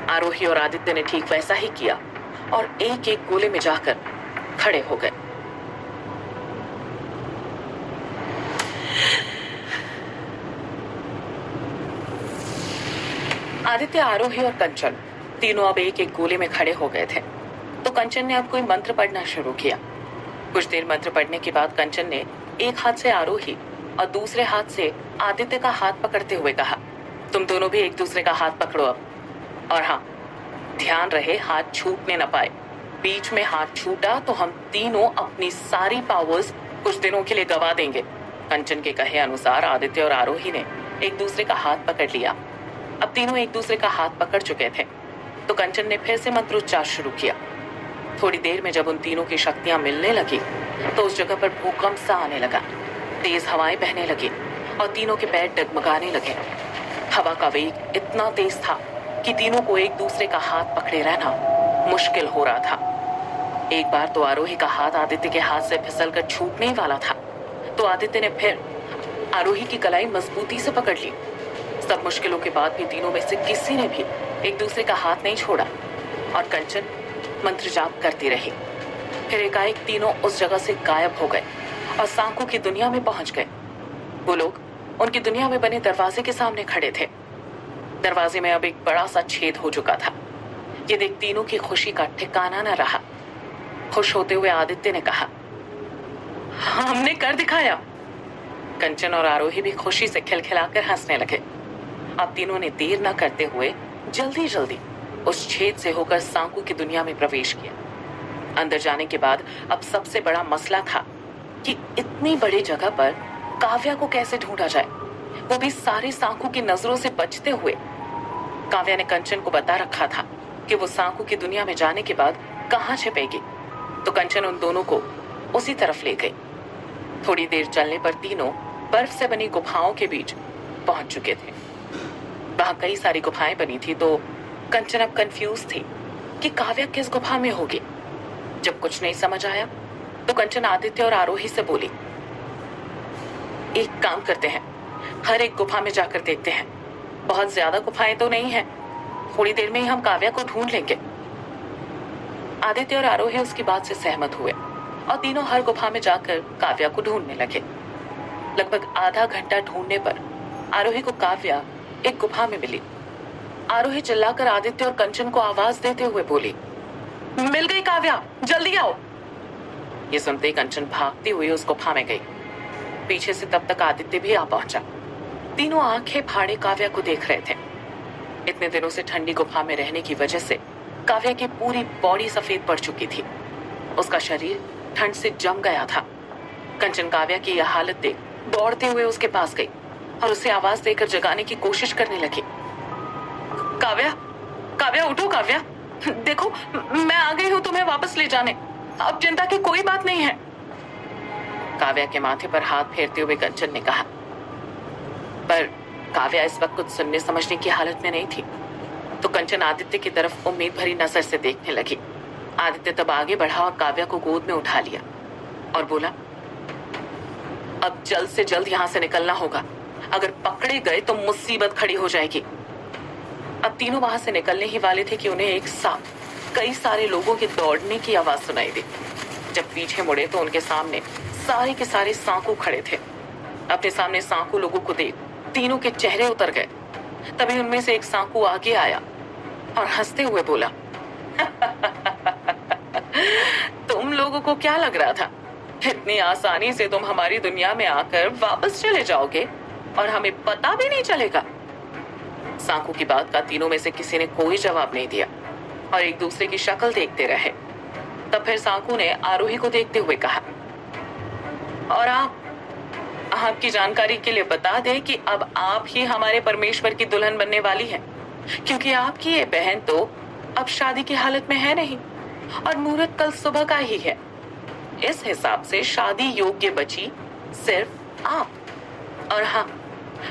आरोही और आदित्य ने ठीक वैसा ही किया और एक एक गोले में जाकर खड़े हो गए। आदित्य, आरोही और कंचन तीनों अब एक एक गोले में खड़े हो गए थे, तो कंचन ने अब कोई मंत्र पढ़ना शुरू किया। कुछ देर मंत्र पढ़ने के बाद कंचन ने एक हाथ से आरोही और दूसरे हाथ से आदित्य का हाथ पकड़ते हुए कहा, तुम दोनों भी एक दूसरे का हाथ पकड़ो अब, और हाँ, ध्यान रहे हाथ छूटने न पाए। बीच में हाथ छूटा तो हम तीनों अपनी सारी पावर्स कुछ दिनों के लिए गवा देंगे। कंचन के कहे अनुसार आदित्य और आरोही ने एक दूसरे का हाथ पकड़ लिया। अब तीनों एक दूसरे का हाथ पकड़ चुके थे, तो कंचन ने फिर से मंत्रोच्चार शुरू किया। थोड़ी देर में जब उन तीनों की शक्तियां मिलने लगी तो उस जगह पर भूकंप सा आने लगा। तेज हवाएं बहने लगी और तीनों के पैर डगमगाने लगे। हवा का वेग इतना तेज था कि तीनों को एक दूसरे का हाथ पकड़े रहना मुश्किल हो रहा था। एक बार तो आरोही का हाथ आदित्य के हाथ से फिसलकर छूटने वाला था, तो आदित्य ने फिर आरोही की कलाई मजबूती से पकड़ ली। सब मुश्किलों के बाद भी तीनों में से किसी ने भी एक दूसरे का हाथ नहीं छोड़ा और कंचन मंत्र जाप करती रही। फिर एकाएक तीनों उस जगह से गायब हो गए और सांखू की दुनिया में पहुंच गए। वो लोग उनकी दुनिया में बने दरवाजे के सामने खड़े थे। दरवाजे में अब एक बड़ा सा छेद हो चुका था। ये देख तीनों की खुशी का ठिकाना न रहा। खुश होते हुए आदित्य ने कहा, हमने कर दिखाया। कंचन और आरोही भी खुशी से खिलखिलाकर हंसने लगे। अब तीनों ने देर न करते हुए जल्दी जल्दी उस छेद से होकर सांकू की दुनिया में प्रवेश किया। अंदर जाने के बाद अब सबसे बड़ा मसला था कि इतनी बड़ी जगह पर काव्या को कैसे ढूंढा जाए, वो भी सारे सांकू की नजरों से बचते हुए। काव्या ने कंचन को बता रखा था कि वो सांकू की दुनिया में जाने के बाद कहाँ छिपेगी, तो कंचन उन दोनों को उसी तरफ ले गई। थोड़ी देर चलने पर तीनों बर्फ से बनी गुफाओं के बीच पहुंच चुके थे। वहां कई सारी गुफाएं बनी थी, तो कंचन अब कंफ्यूज थी कि काव्या किस गुफा में होगी। जब कुछ नहीं समझ आया तो कंचन आदित्य और आरोही से बोली, एक काम करते हैं, हर एक गुफा में जाकर देखते हैं। बहुत ज्यादा गुफाएं तो नहीं हैं, थोड़ी देर में ही हम काव्या को ढूंढ लेंगे। आदित्य और आरोही उसकी बात से सहमत हुए और तीनों हर गुफा में जाकर काव्या को ढूंढने लगे। लगभग आधा घंटा ढूंढने पर आरोही को काव्या एक गुफा में मिली। आरोही चिल्लाकर आदित्य और कंचन को आवाज देते हुए बोली, मिल गई काव्या, जल्दी आओ। ये सुनते ही कंचन भागती हुई उस गुफा में गई। पीछे से तब तक आदित्य भी आ पहुंचा। तीनों आंखें फाड़े काव्या को देख रहे थे। इतने दिनों से ठंडी गुफा में रहने की वजह से काव्या की पूरी बॉडी सफेद पड़ चुकी थी। उसका शरीर ठंड से जम गया था। कंचन काव्या की यह हालत देख दौड़ते हुए उसके पास गई और उसे आवाज देकर जगाने की कोशिश करने लगी। काव्या, काव्या उठो काव्या, देखो मैं आ गई हूँ तुम्हें वापस ले जाने, अब चिंता की कोई बात नहीं है। काव्या के माथे पर हाथ फेरते हुए कंचन ने कहा। पर काव्या इस वक्त कुछ सुनने समझने की हालत में नहीं थी, तो कंचन आदित्य की तरफ उम्मीद भरी नजर से देखने लगी। आदित्य तब आगे बढ़ा और काव्या को गोद में उठा लिया और बोला, अब जल्द से जल्द यहाँ से निकलना होगा, अगर पकड़े गए तो मुसीबत खड़ी हो जाएगी। अब तीनों वहां से निकलने ही वाले थे कि उन्हें एक साथ कई सारे लोगों के दौड़ने की आवाज सुनाई दी। जब पीछे मुड़े तो उनके सामने सारे के सारे सांकू खड़े थे। अपने सामने सांकू लोगों को देख तीनों के चेहरे उतर गए। तभी उनमें से एक सांकू आगे आया और हंसते हुए बोला, तुम लोगों को क्या लग रहा था इतनी आसानी से तुम हमारी दुनिया में आकर वापस चले जाओगे और हमें पता भी नहीं चलेगा? सांकू की बात का तीनों में से किसी ने कोई जवाब नहीं दिया और एक दूसरे की शक्ल देखते रहे। तब फिर सांकू ने आरोही को देखते हुए कहा, और आपकी जानकारी के लिए बता दें कि अब आप ही हमारे परमेश्वर की दुल्हन बनने वाली हैं, क्योंकि आपकी ये बहन तो अब शादी की हालत में है नहीं और मुहूर्त कल सुबह का ही है। इस हिसाब से शादी योग्य बची सिर्फ आप। और हाँ,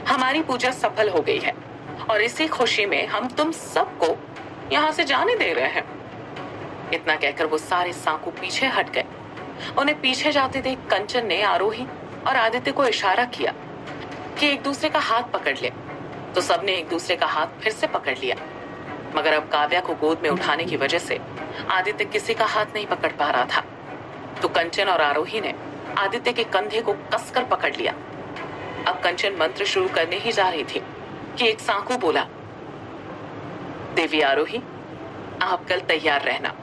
हमारी पूजा सफल हो गई है और इसी खुशी में हम तुम सबको यहाँ से जाने दे रहे हैं। इतना कहकर वो सारे सांकू पीछे हट गए। उन्हें पीछे जाते देख कंचन ने आरोही और आदित्य को इशारा किया कि एक दूसरे का हाथ पकड़ ले, तो सबने एक दूसरे का हाथ फिर से पकड़ लिया। मगर अब काव्या को गोद में उठाने की वजह से आदित्य किसी का हाथ नहीं पकड़ पा रहा था, तो कंचन और आरोही ने आदित्य के कंधे को कसकर पकड़ लिया। अब कंचन मंत्र शुरू करने ही जा रही थी कि एक सांकू बोला, देवी आरोही, आप कल तैयार रहना,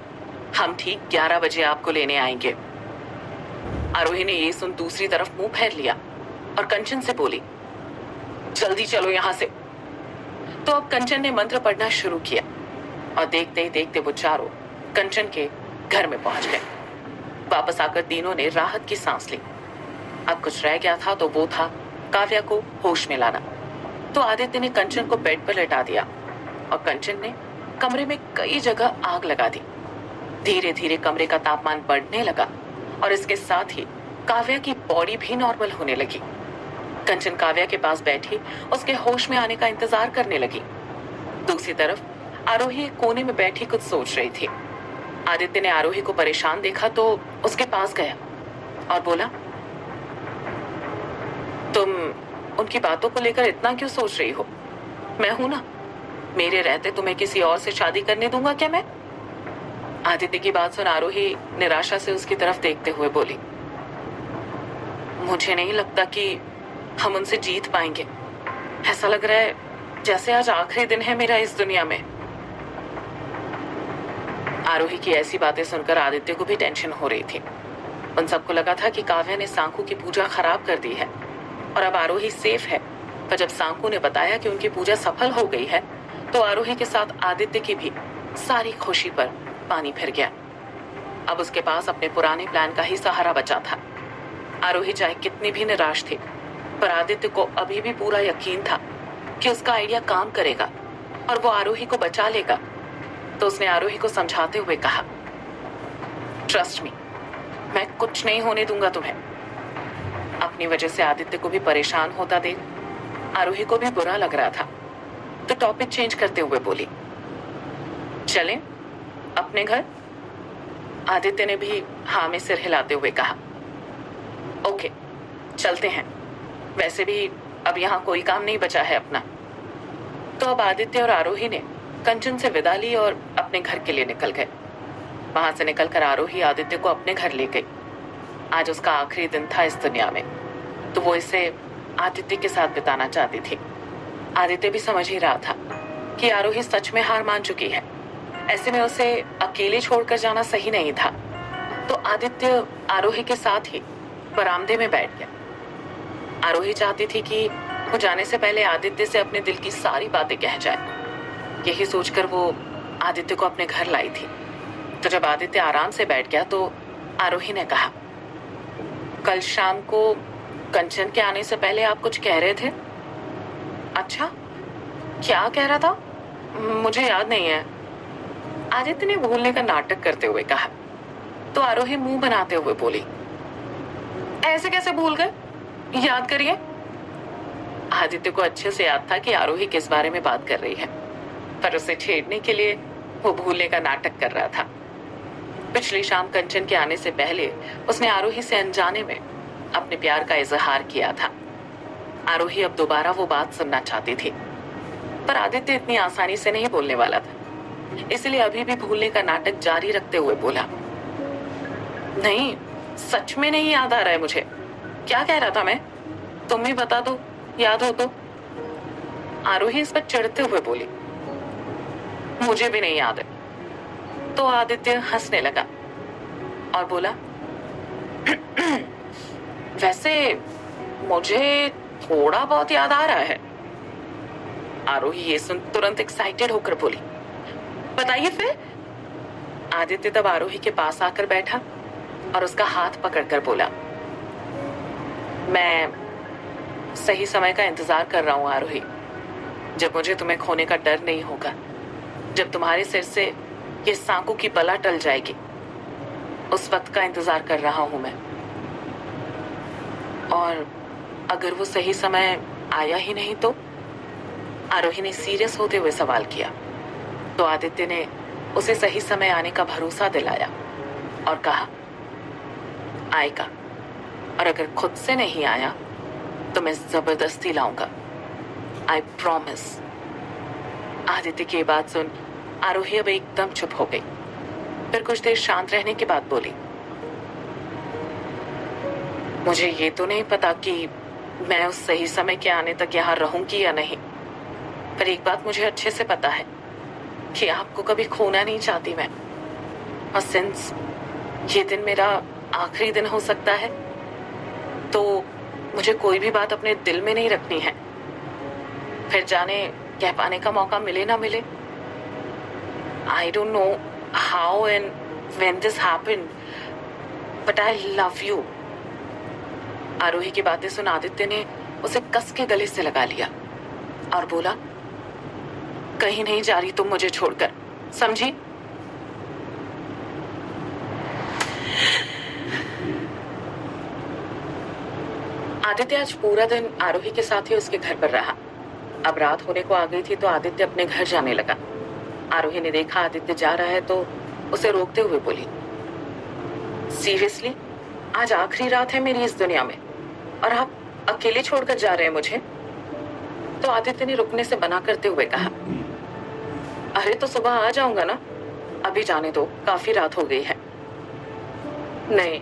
हम ठीक 11 बजे आपको लेने आएंगे। आरोही ने ये सुन दूसरी तरफ मुंह फेर लिया और कंचन से बोली, जल्दी चलो यहां से। तो अब कंचन ने मंत्र पढ़ना शुरू किया और देखते ही देखते वो चारों कंचन के घर में पहुंच गए। वापस आकर तीनों ने राहत की सांस ली। अब कुछ रह गया था तो वो था काव्या को होश में लाना। तो आदित्य ने कंचन को बेड पर लेटा दिया और कंचन ने कमरे में कई जगह आग लगा दी। धीरे धीरे कमरे का तापमान बढ़ने लगा और इसके साथ ही काव्या की बॉडी भी नॉर्मल होने लगी। कंचन काव्या के पास बैठी उसके होश में आने का इंतजार करने लगी। दूसरी तरफ आरोही एक कोने में बैठी कुछ सोच रही थी। आदित्य ने आरोही को परेशान देखा तो उसके पास गया और बोला, तुम उनकी बातों को लेकर इतना क्यों सोच रही हो? मैं हूं ना, मेरे रहते तुम्हें किसी और से शादी करने दूंगा क्या मैं? आदित्य की बात सुन आरोही निराशा से उसकी तरफ देखते हुए बोली, मुझे नहीं लगता कि हम उनसे जीत पाएंगे। ऐसा लग रहा है जैसे आज आखिरी दिन है मेरा इस दुनिया में। आरोही की ऐसी बातें सुनकर आदित्य को भी टेंशन हो रही थी। उन सबको लगा था कि काव्या ने सांकू की पूजा खराब कर दी है और अब आरोही सेफ है। पर जब सांकू ने बताया कि उनकी पूजा सफल हो गई है तो आरोही के साथ आदित्य की भी सारी खुशी पर पानी फिर गया। अब उसके पास अपने पुराने प्लान का ही सहारा बचा था। आरोही चाहे कितनी भी निराश थी, पर आदित्य को अभी भी पूरा यकीन था कि उसका आइडिया काम करेगा और वो आरोही को बचा लेगा। तो उसने आरोही को समझाते हुए कहा, ट्रस्ट मी, मैं कुछ नहीं होने दूंगा तुम्हें। अपनी वजह से आदित्य को भी परेशान होता देख आरोही को भी बुरा लग रहा था, तो टॉपिक चेंज करते हुए बोली, चलें अपने घर? आदित्य ने भी हाँ में सिर हिलाते हुए कहा, ओके चलते हैं, वैसे भी अब यहाँ कोई काम नहीं बचा है अपना। तो अब आदित्य और आरोही ने कंचन से विदा ली और अपने घर के लिए निकल गए। वहां से निकलकर आरोही आदित्य को अपने घर ले गई। आज उसका आखिरी दिन था इस दुनिया में, तो वो इसे आदित्य के साथ बिताना चाहती थी। आदित्य भी समझ ही रहा था कि आरोही सच में हार मान चुकी है, ऐसे में उसे अकेले छोड़कर जाना सही नहीं था। तो आदित्य आरोही के साथ ही बरामदे में बैठ गया। आरोही चाहती थी कि वो जाने से पहले आदित्य से अपने दिल की सारी बातें कह जाए। यही सोचकर वो आदित्य को अपने घर लाई थी। तो जब आदित्य आराम से बैठ गया तो आरोही ने कहा, कल शाम को कंचन के आने से पहले आप कुछ कह रहे थे। अच्छा, क्या कह रहा था? मुझे याद नहीं है, आदित्य ने भूलने का नाटक करते हुए कहा। तो आरोही मुंह बनाते हुए बोली, ऐसे कैसे भूल गए, याद करिए। आदित्य को अच्छे से याद था कि आरोही किस बारे में बात कर रही है, पर उसे छेड़ने के लिए वो भूलने का नाटक कर रहा था। पिछली शाम कंचन के आने से पहले उसने आरोही से अनजाने में अपने प्यार का इजहार किया था। आरोही अब दोबारा वो बात सुनना चाहती थी, पर आदित्य इतनी आसानी से नहीं बोलने वाला था, इसलिए अभी भी भूलने का नाटक जारी रखते हुए बोला, नहीं, सच में नहीं याद आ रहा है मुझे। क्या कह रहा था मैं, तुम ही बता दो, याद हो तो। आरोही इस पर चिढ़ते हुए बोली, मुझे भी नहीं याद है। तो आदित्य हंसने लगा और बोला, वैसे मुझे थोड़ा बहुत याद आ रहा है। आरोही ये सुन तुरंत एक्साइटेड होकर बोली, बताइए फिर। आदित्य तब आरोही के पास आकर बैठा और उसका हाथ पकड़कर बोला, मैं सही समय का इंतजार कर रहा हूं आरोही, जब मुझे तुम्हें खोने का डर नहीं होगा, जब तुम्हारे सिर से ये सांकों की बला टल जाएगी, उस वक्त का इंतजार कर रहा हूं मैं। और अगर वो सही समय आया ही नहीं तो? आरोही ने सीरियस होते हुए सवाल किया। तो आदित्य ने उसे सही समय आने का भरोसा दिलाया और कहा, आएगा, और अगर खुद से नहीं आया तो मैं जबरदस्ती लाऊंगा, आई प्रॉमिस। आदित्य की बात सुन आरोही अब एकदम चुप हो गई, फिर कुछ देर शांत रहने के बाद बोली, मुझे ये तो नहीं पता कि मैं उस सही समय के आने तक यहाँ रहूंगी या नहीं, पर एक बात मुझे अच्छे से पता है कि आपको कभी खोना नहीं चाहती मैं। और सिंस ये दिन मेरा आखिरी दिन हो सकता है, तो मुझे कोई भी बात अपने दिल में नहीं रखनी है, फिर जाने कह पाने का मौका मिले ना मिले। I don't know how and when this happened, but I love you. Aarohi की बातें सुन आदित्य ने उसे कस के गले से लगा लिया और बोला, कहीं नहीं जा रही तुम मुझे छोड़कर, समझी? आदित्य आज पूरा दिन आरोही के साथ ही उसके घर पर रहा। अब रात होने को आ गई थी तो आदित्य अपने घर जाने लगा। आरोही ने देखा आदित्य जा रहा है तो उसे रोकते हुए बोली, सीरियसली, आज आखिरी रात है मेरी इस दुनिया में और आप अकेले छोड़कर जा रहे हैं मुझे? तो आदित्य ने रुकने से मना करते हुए कहा, अरे तो सुबह आ जाऊंगा ना, अभी जाने दो, काफी रात हो गई है। नहीं,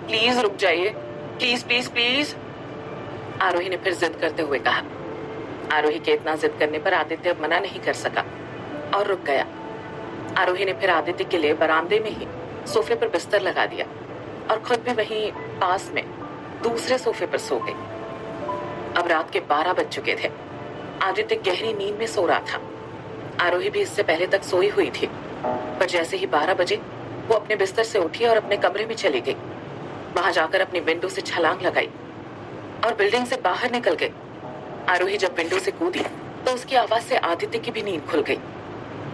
प्लीज रुक जाइए, प्लीज प्लीज प्लीज। आरोही ने फिर जिद करते हुए कहा। आरोही के इतना जिद करने पर आदित्य अब मना नहीं कर सका और रुक गया। आरोही ने फिर आदित्य के लिए बरामदे में ही सोफे पर बिस्तर लगा दिया और खुद भी वहीं पास में दूसरे सोफे पर सो गई। अब रात के 12 बज चुके थे। आदित्य गहरी नींद में सो रहा था। आरोही भी इससे पहले तक सोई हुई थी, पर जैसे ही 12 बजे वो अपने बिस्तर से उठी और अपने कमरे में चली गई। वहां जाकर अपनी विंडो से छलांग लगाई और बिल्डिंग से बाहर निकल गई। आरोही जब विंडो से कूदी तो उसकी आवाज से आदित्य की भी नींद खुल गई।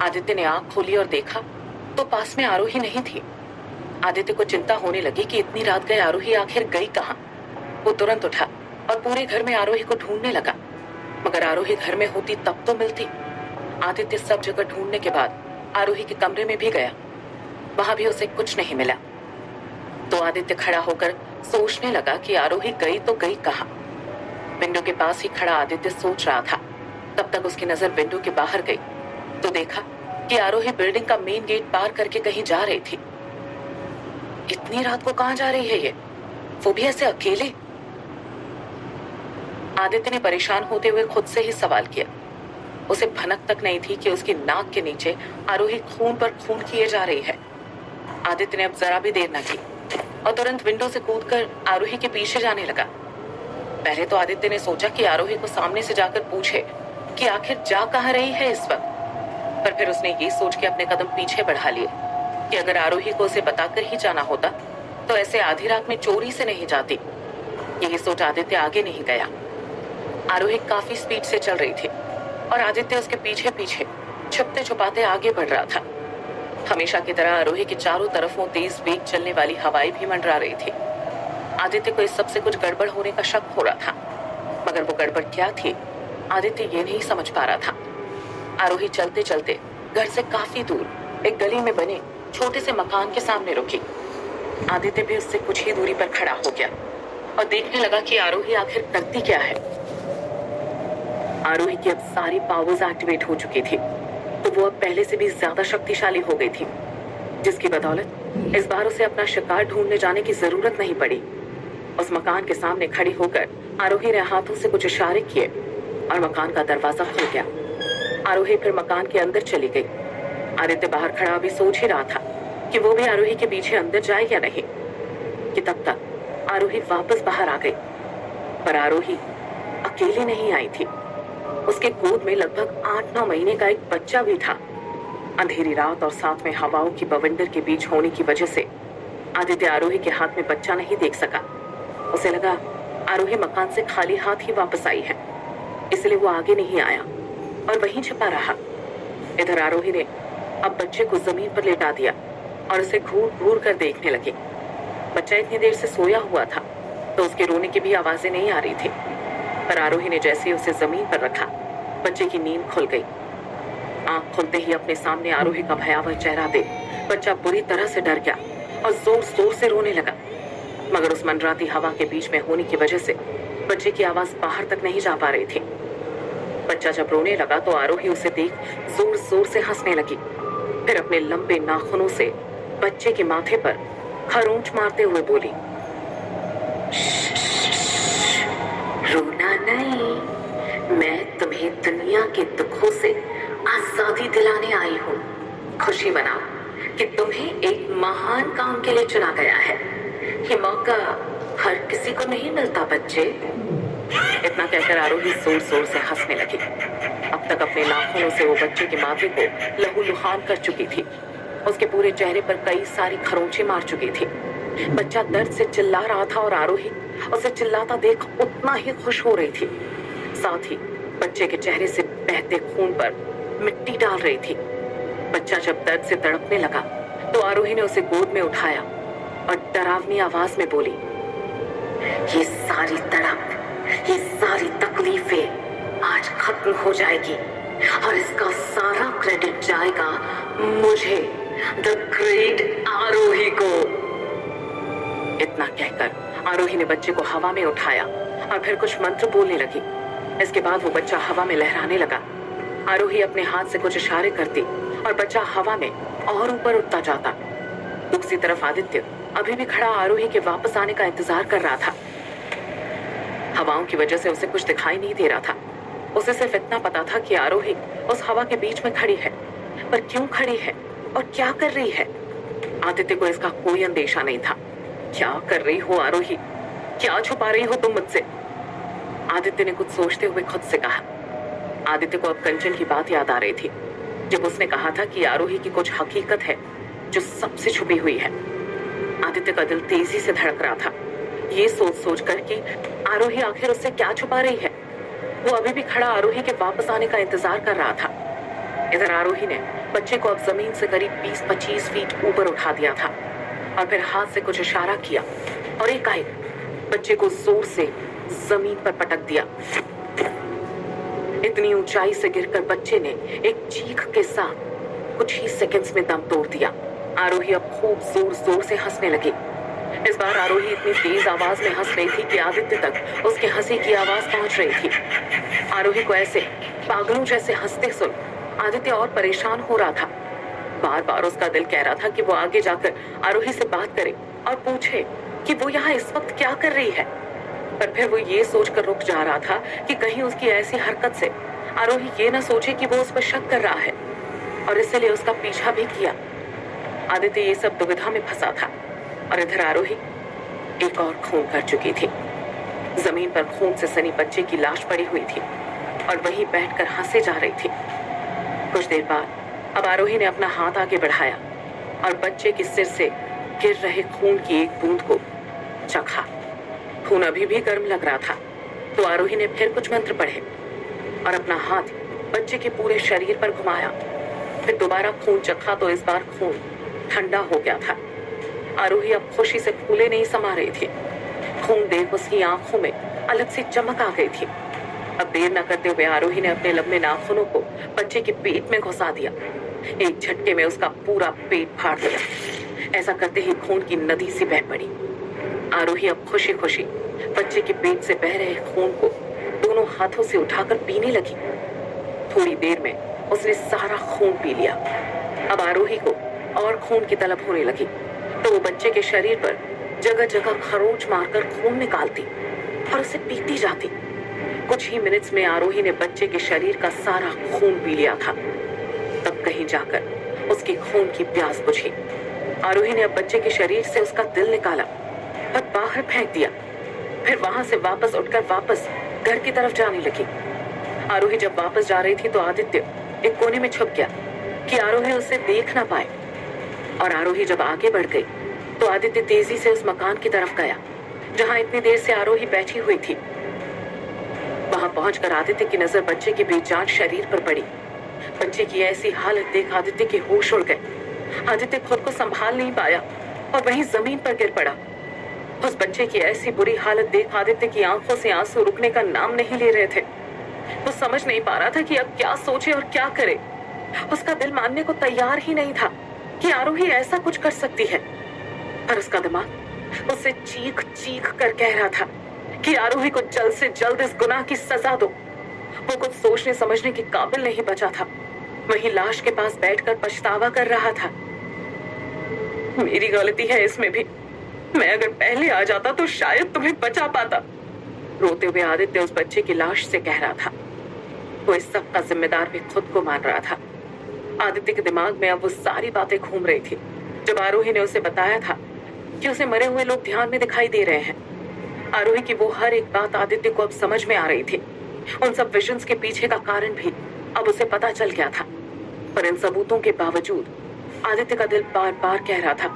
आदित्य ने आंख खोली और देखा तो पास में आरोही नहीं थी। आदित्य को चिंता होने लगी कि इतनी रात गए आरोही आखिर गई कहाँ। वो तुरंत उठा और पूरे घर में आरोही को ढूंढने लगा, मगर आरोही घर में होती तब तो मिलती। आदित्य सब जगह ढूंढने के बाद आरोही के कमरे में भी गया, वहां भी उसे कुछ नहीं मिला। तो आदित्य खड़ा होकर सोचने लगा कि आरोही गई तो गई कहाँ। विंडो के पास ही खड़ा आदित्य सोच रहा था, तब तक उसकी नजर विंडो के बाहर गई तो देखा कि आरोही बिल्डिंग का मेन गेट पार करके कहीं जा रही थी। इतनी रात को कहाँ जा रही है ये, वो भी ऐसे अकेले? आदित्य ने परेशान होते हुए खुद से ही सवाल किया। उसे भनक तक नहीं थी कि उसकी नाक के नीचे आरोही खून पर खून किए जा रही है। आदित्य ने अब जरा भी देर न की और तुरंत विंडो से कूदकर आरोही के पीछे जाने लगा। पहले तो आदित्य ने सोचा कि आरोही को सामने से जाकर पूछे कि आखिर जा कहाँ रही है इस वक्त, पर फिर उसने ये सोच के अपने कदम पीछे बढ़ा लिए कि अगर आरोही को उसे बताकर ही जाना होता तो ऐसे आधी रात में चोरी से नहीं जाती। यही सोच आदित्य आगे नहीं गया। आरोही काफी स्पीड से चल रही थी और आदित्य उसके पीछे पीछे छुपते छुपाते आगे बढ़ रहा था। हमेशा की तरह आरोही के चारों तरफ वो तेज वेग चलने वाली हवाएं भी मंडरा रही थी। आदित्य को इस सब से कुछ गड़बड़ होने का शक हो रहा था, मगर वो गड़बड़ क्या थी आदित्य ये नहीं समझ पा रहा था। आरोही चलते चलते घर से काफी दूर एक गली में बने छोटे से मकान के सामने रुकी। आदित्य भी उससे कुछ ही दूरी पर खड़ा हो गया और देखने लगा कि आरोही आखिर करती क्या है। आरोही की अब सारी पावर्स एक्टिवेट हो चुकी थी, तो वो अब पहले से भी ज्यादा शक्तिशाली हो गई थी, जिसकी बदौलत इस बार उसे अपना शिकार ढूंढने जाने की जरूरत नहीं पड़ी। उस मकान के सामने खड़ी होकर आरोही ने हाथों से कुछ इशारे किए और मकान का दरवाजा खुल गया। आरोही फिर मकान के अंदर चली गई। आदित्य बाहर खड़ा अभी सोच ही रहा था कि वो भी आरोही के पीछे अंदर जाए या नहीं, कि तब तक आरोही वापस बाहर आ गई। पर आरोही अकेली नहीं आई थी, उसके गोद में लगभग 8-9 महीने का एक बच्चा भी था। अंधेरी रात और साथ में हवाओं की बवंडर के बीच होने की वजह से आदित्य आरोही के हाथ में बच्चा नहीं देख सका। उसे लगा आरोही मकान से खाली हाथ ही वापस आई है, इसलिए वो आगे नहीं आया और वहीं छिपा रहा। इधर आरोही ने अब बच्चे को जमीन पर लेटा दिया और उसे घूर घूर कर देखने लगी। बच्चा इतनी देर से सोया हुआ था तो उसके रोने की भी आवाजें नहीं आ रही थी, पर आरोही ने जैसे ही उसे जमीन पर रखा, बच्चे की नींद खुल गई। आंख खुलते ही अपने सामने आरोही का भयावह चेहरा देख बच्चा बुरी तरह से डर गया और जोर जोर से रोने लगा, मगर उस मंडराती हवा के बीच में होने की वजह से बच्चे की आवाज बाहर तक नहीं जा पा रही थी। बच्चा जब रोने लगा तो आरोही उसे देख जोर जोर से हंसने लगी, फिर अपने लंबे नाखूनों से बच्चे के माथे पर खरोंच मारते हुए बोली, रोना नहीं, मैं तुम्हें दुनिया के दुखों से आजादी दिलाने आई हूँ। खुशी मनाओ कि तुम्हें एक महान काम के लिए चुना गया है। ये मौका हर किसी को नहीं मिलता बच्चे। इतना कहकर आरोही जोर जोर से हंसने लगी। अब तक अपने नाखूनों से वो बच्चे के माथे को लहूलुहान कर चुकी थी। उसके पूरे चेहरे पर कई सारी खरोंचें मार चुकी थी। बच्चा दर्द से चिल्ला रहा था और आरोही उसे चिल्लाता देख उतना ही खुश हो रही थी। साथ ही बच्चे के चेहरे से बहते खून पर मिट्टी डाल रही थी। बच्चा जब दर्द से तड़पने लगा तो आरोही ने उसे गोद में उठाया और डरावनी आवाज में बोली, ये सारी तड़प, ये सारी तकलीफें आज खत्म हो जाएगी और इसका सारा क्रेडिट जाएगा मुझे, द ग्रेट आरोही को। इतना कहकर आरोही ने बच्चे को हवा में उठाया और फिर कुछ मंत्र बोलने लगी। इसके बाद वो बच्चा हवा में लहराने लगा। आरोही अपने हाथ से कुछ इशारे करती और बच्चा हवा में और ऊपर उठता जाता। दूसरी तरफ आदित्य अभी भी खड़ा आरोही के वापस आने का इंतजार कर रहा था। हवाओं की वजह से उसे कुछ दिखाई नहीं दे रहा था। उसे सिर्फ इतना पता था कि आरोही उस हवा के बीच में खड़ी है, पर क्यों खड़ी है और क्या कर रही है, आदित्य को इसका कोई अंदेशा नहीं था। क्या कर रही हो आरोही, क्या छुपा रही हो तुम मुझसे? आदित्य ने कुछ सोचते हुए खुद से कहा। आदित्य को अब कंचन की बात याद आ रही थी, जब उसने कहा था कि आरोही की कुछ हकीकत है जो सबसे छुपी हुई है। आदित्य का दिल तेजी से धड़क रहा था, ये सोच सोच कर कि आरोही आखिर उससे क्या छुपा रही है। वो अभी भी खड़ा आरोही के वापस आने का इंतजार कर रहा था। इधर आरोही ने बच्चे को अब जमीन से करीब 20-25 फीट ऊपर उठा दिया था और फिर हाथ से कुछ इशारा किया और एकाएक बच्चे को जोर से जमीन पर पटक दिया। इतनी ऊंचाई से गिरकर बच्चे ने एक चीख के साथ कुछ ही सेकंड्स में दम तोड़ दिया। आरोही अब खूब जोर जोर से हंसने लगी। इस बार आरोही इतनी तेज आवाज में हंस रही थी कि आदित्य तक उसके हंसी की आवाज पहुंच रही थी। आरोही को ऐसे पागलों जैसे हंसते सुन आदित्य और परेशान हो रहा था। बार बार उसका दिल कह रहा था कि वो आगे जाकर आरोही से बात करे और पूछे कि वो यहाँ इस वक्त क्या कर रही है, पर फिर वो ये सोचकर रुक जा रहा था कि कहीं उसकी ऐसी हरकत से आरोही ये ना सोचे कि वो उस पर शक कर रहा है, और इसलिए उसका पीछा भी किया। आदित्य ये सब दुविधा में फंसा था और इधर आरोही एक और खून कर चुकी थी। जमीन पर खून से सनी बच्चे की लाश पड़ी हुई थी और वहीं बैठकर हंसे जा रही थी। कुछ देर बाद अब आरोही ने अपना हाथ आगे बढ़ाया और बच्चे के सिर से गिर रहे खून की एक बूंद को चखा। खून अभी भी गर्म लग रहा था तो आरोही ने फिर कुछ मंत्र पढ़े और अपना हाथ बच्चे के पूरे शरीर पर घुमाया फिर दोबारा खून चखा तो इस बार खून ठंडा हो गया था। आरोही अब खुशी से फूले नहीं समा रही थी। खून देख उसकी आंखों में अलग सी चमक आ गई थी। अब देर न करते हुए आरोही ने अपने लंबे नाखूनों को बच्चे के पेट में घुसा दिया। एक झटके में उसका पूरा पेट फाड़ दिया। ऐसा करते ही खून की नदी सी बह पड़ी। आरोही अब खुशी खुशी बच्चे के पेट से बह रहे खून को दोनों हाथों से उठाकर पीने लगी। थोड़ी देर में उसने सारा खून पी लिया। अब आरोही को और खून की तलब होने लगी तो वो बच्चे के शरीर पर जगह जगह खरोंच मारकर खून निकालती और उसे पीती जाती। कुछ ही मिनट्स में आरोही ने बच्चे के शरीर का सारा खून पी लिया था। तब कहीं जाकर उसकी खून की प्यास बुझी। आरोही ने अब बच्चे के शरीर से उसका दिल निकाला और बाहर फेंक दिया। फिर वहां से वापस उठकर वापस घर की तरफ जाने लगी। आरोही जब वापस जा रही थी तो आदित्य एक कोने में छुप गया कि आरोही उसे देख ना पाए। और आरोही जब आगे बढ़ गई तो आदित्य तेजी से उस मकान की तरफ गया जहां इतनी देर से आरोही बैठी हुई थी। वहां पहुंचकर आदित्य की नजर बच्चे के बेजान शरीर पर पड़ी। बच्चे की ऐसी हालत देख आदित्य के होश उड़ गए। आदित्य खुद को संभाल नहीं पाया और वहीं जमीन पर गिर पड़ा। उस बच्चे की ऐसी बुरी हालत देख आदित्य की आंखों से आंसू रुकने का नाम नहीं ले रहे थे। वो समझ नहीं पा रहा था कि अब क्या सोचे और क्या करे। उसका दिल मानने को तैयार ही नहीं था कि आरोही ऐसा कुछ कर सकती है। पर उसका दिमाग उससे चीख चीख कर कह रहा था कि आरोही को जल्द से जल्द इस गुनाह की सजा दो। वो कुछ सोचने समझने के काबिल नहीं बचा था। वहीं लाश के पास बैठकर पछतावा कर रहा था। मेरी गलती है इसमें भी। मैं अगर पहले आ जाता तो शायद तुम्हें बचा पाता। रोते हुए आदित्य उस बच्चे की लाश से कह रहा था। वो इस सब का जिम्मेदार भी खुद को मान रहा था। आदित्य के दिमाग में अब वो सारी बातें घूम रही थी जब आरोही ने उसे बताया था कि उसे मरे हुए लोग ध्यान में दिखाई दे रहे हैं। आरोही की वो हर एक बात आदित्य को अब समझ में आ रही थी। उन सब विजन्स के पीछे का कारण भी अब उसे पता चल गया था। पर इन सबूतों के बावजूद आदित्य का दिल बार बार कह रहा था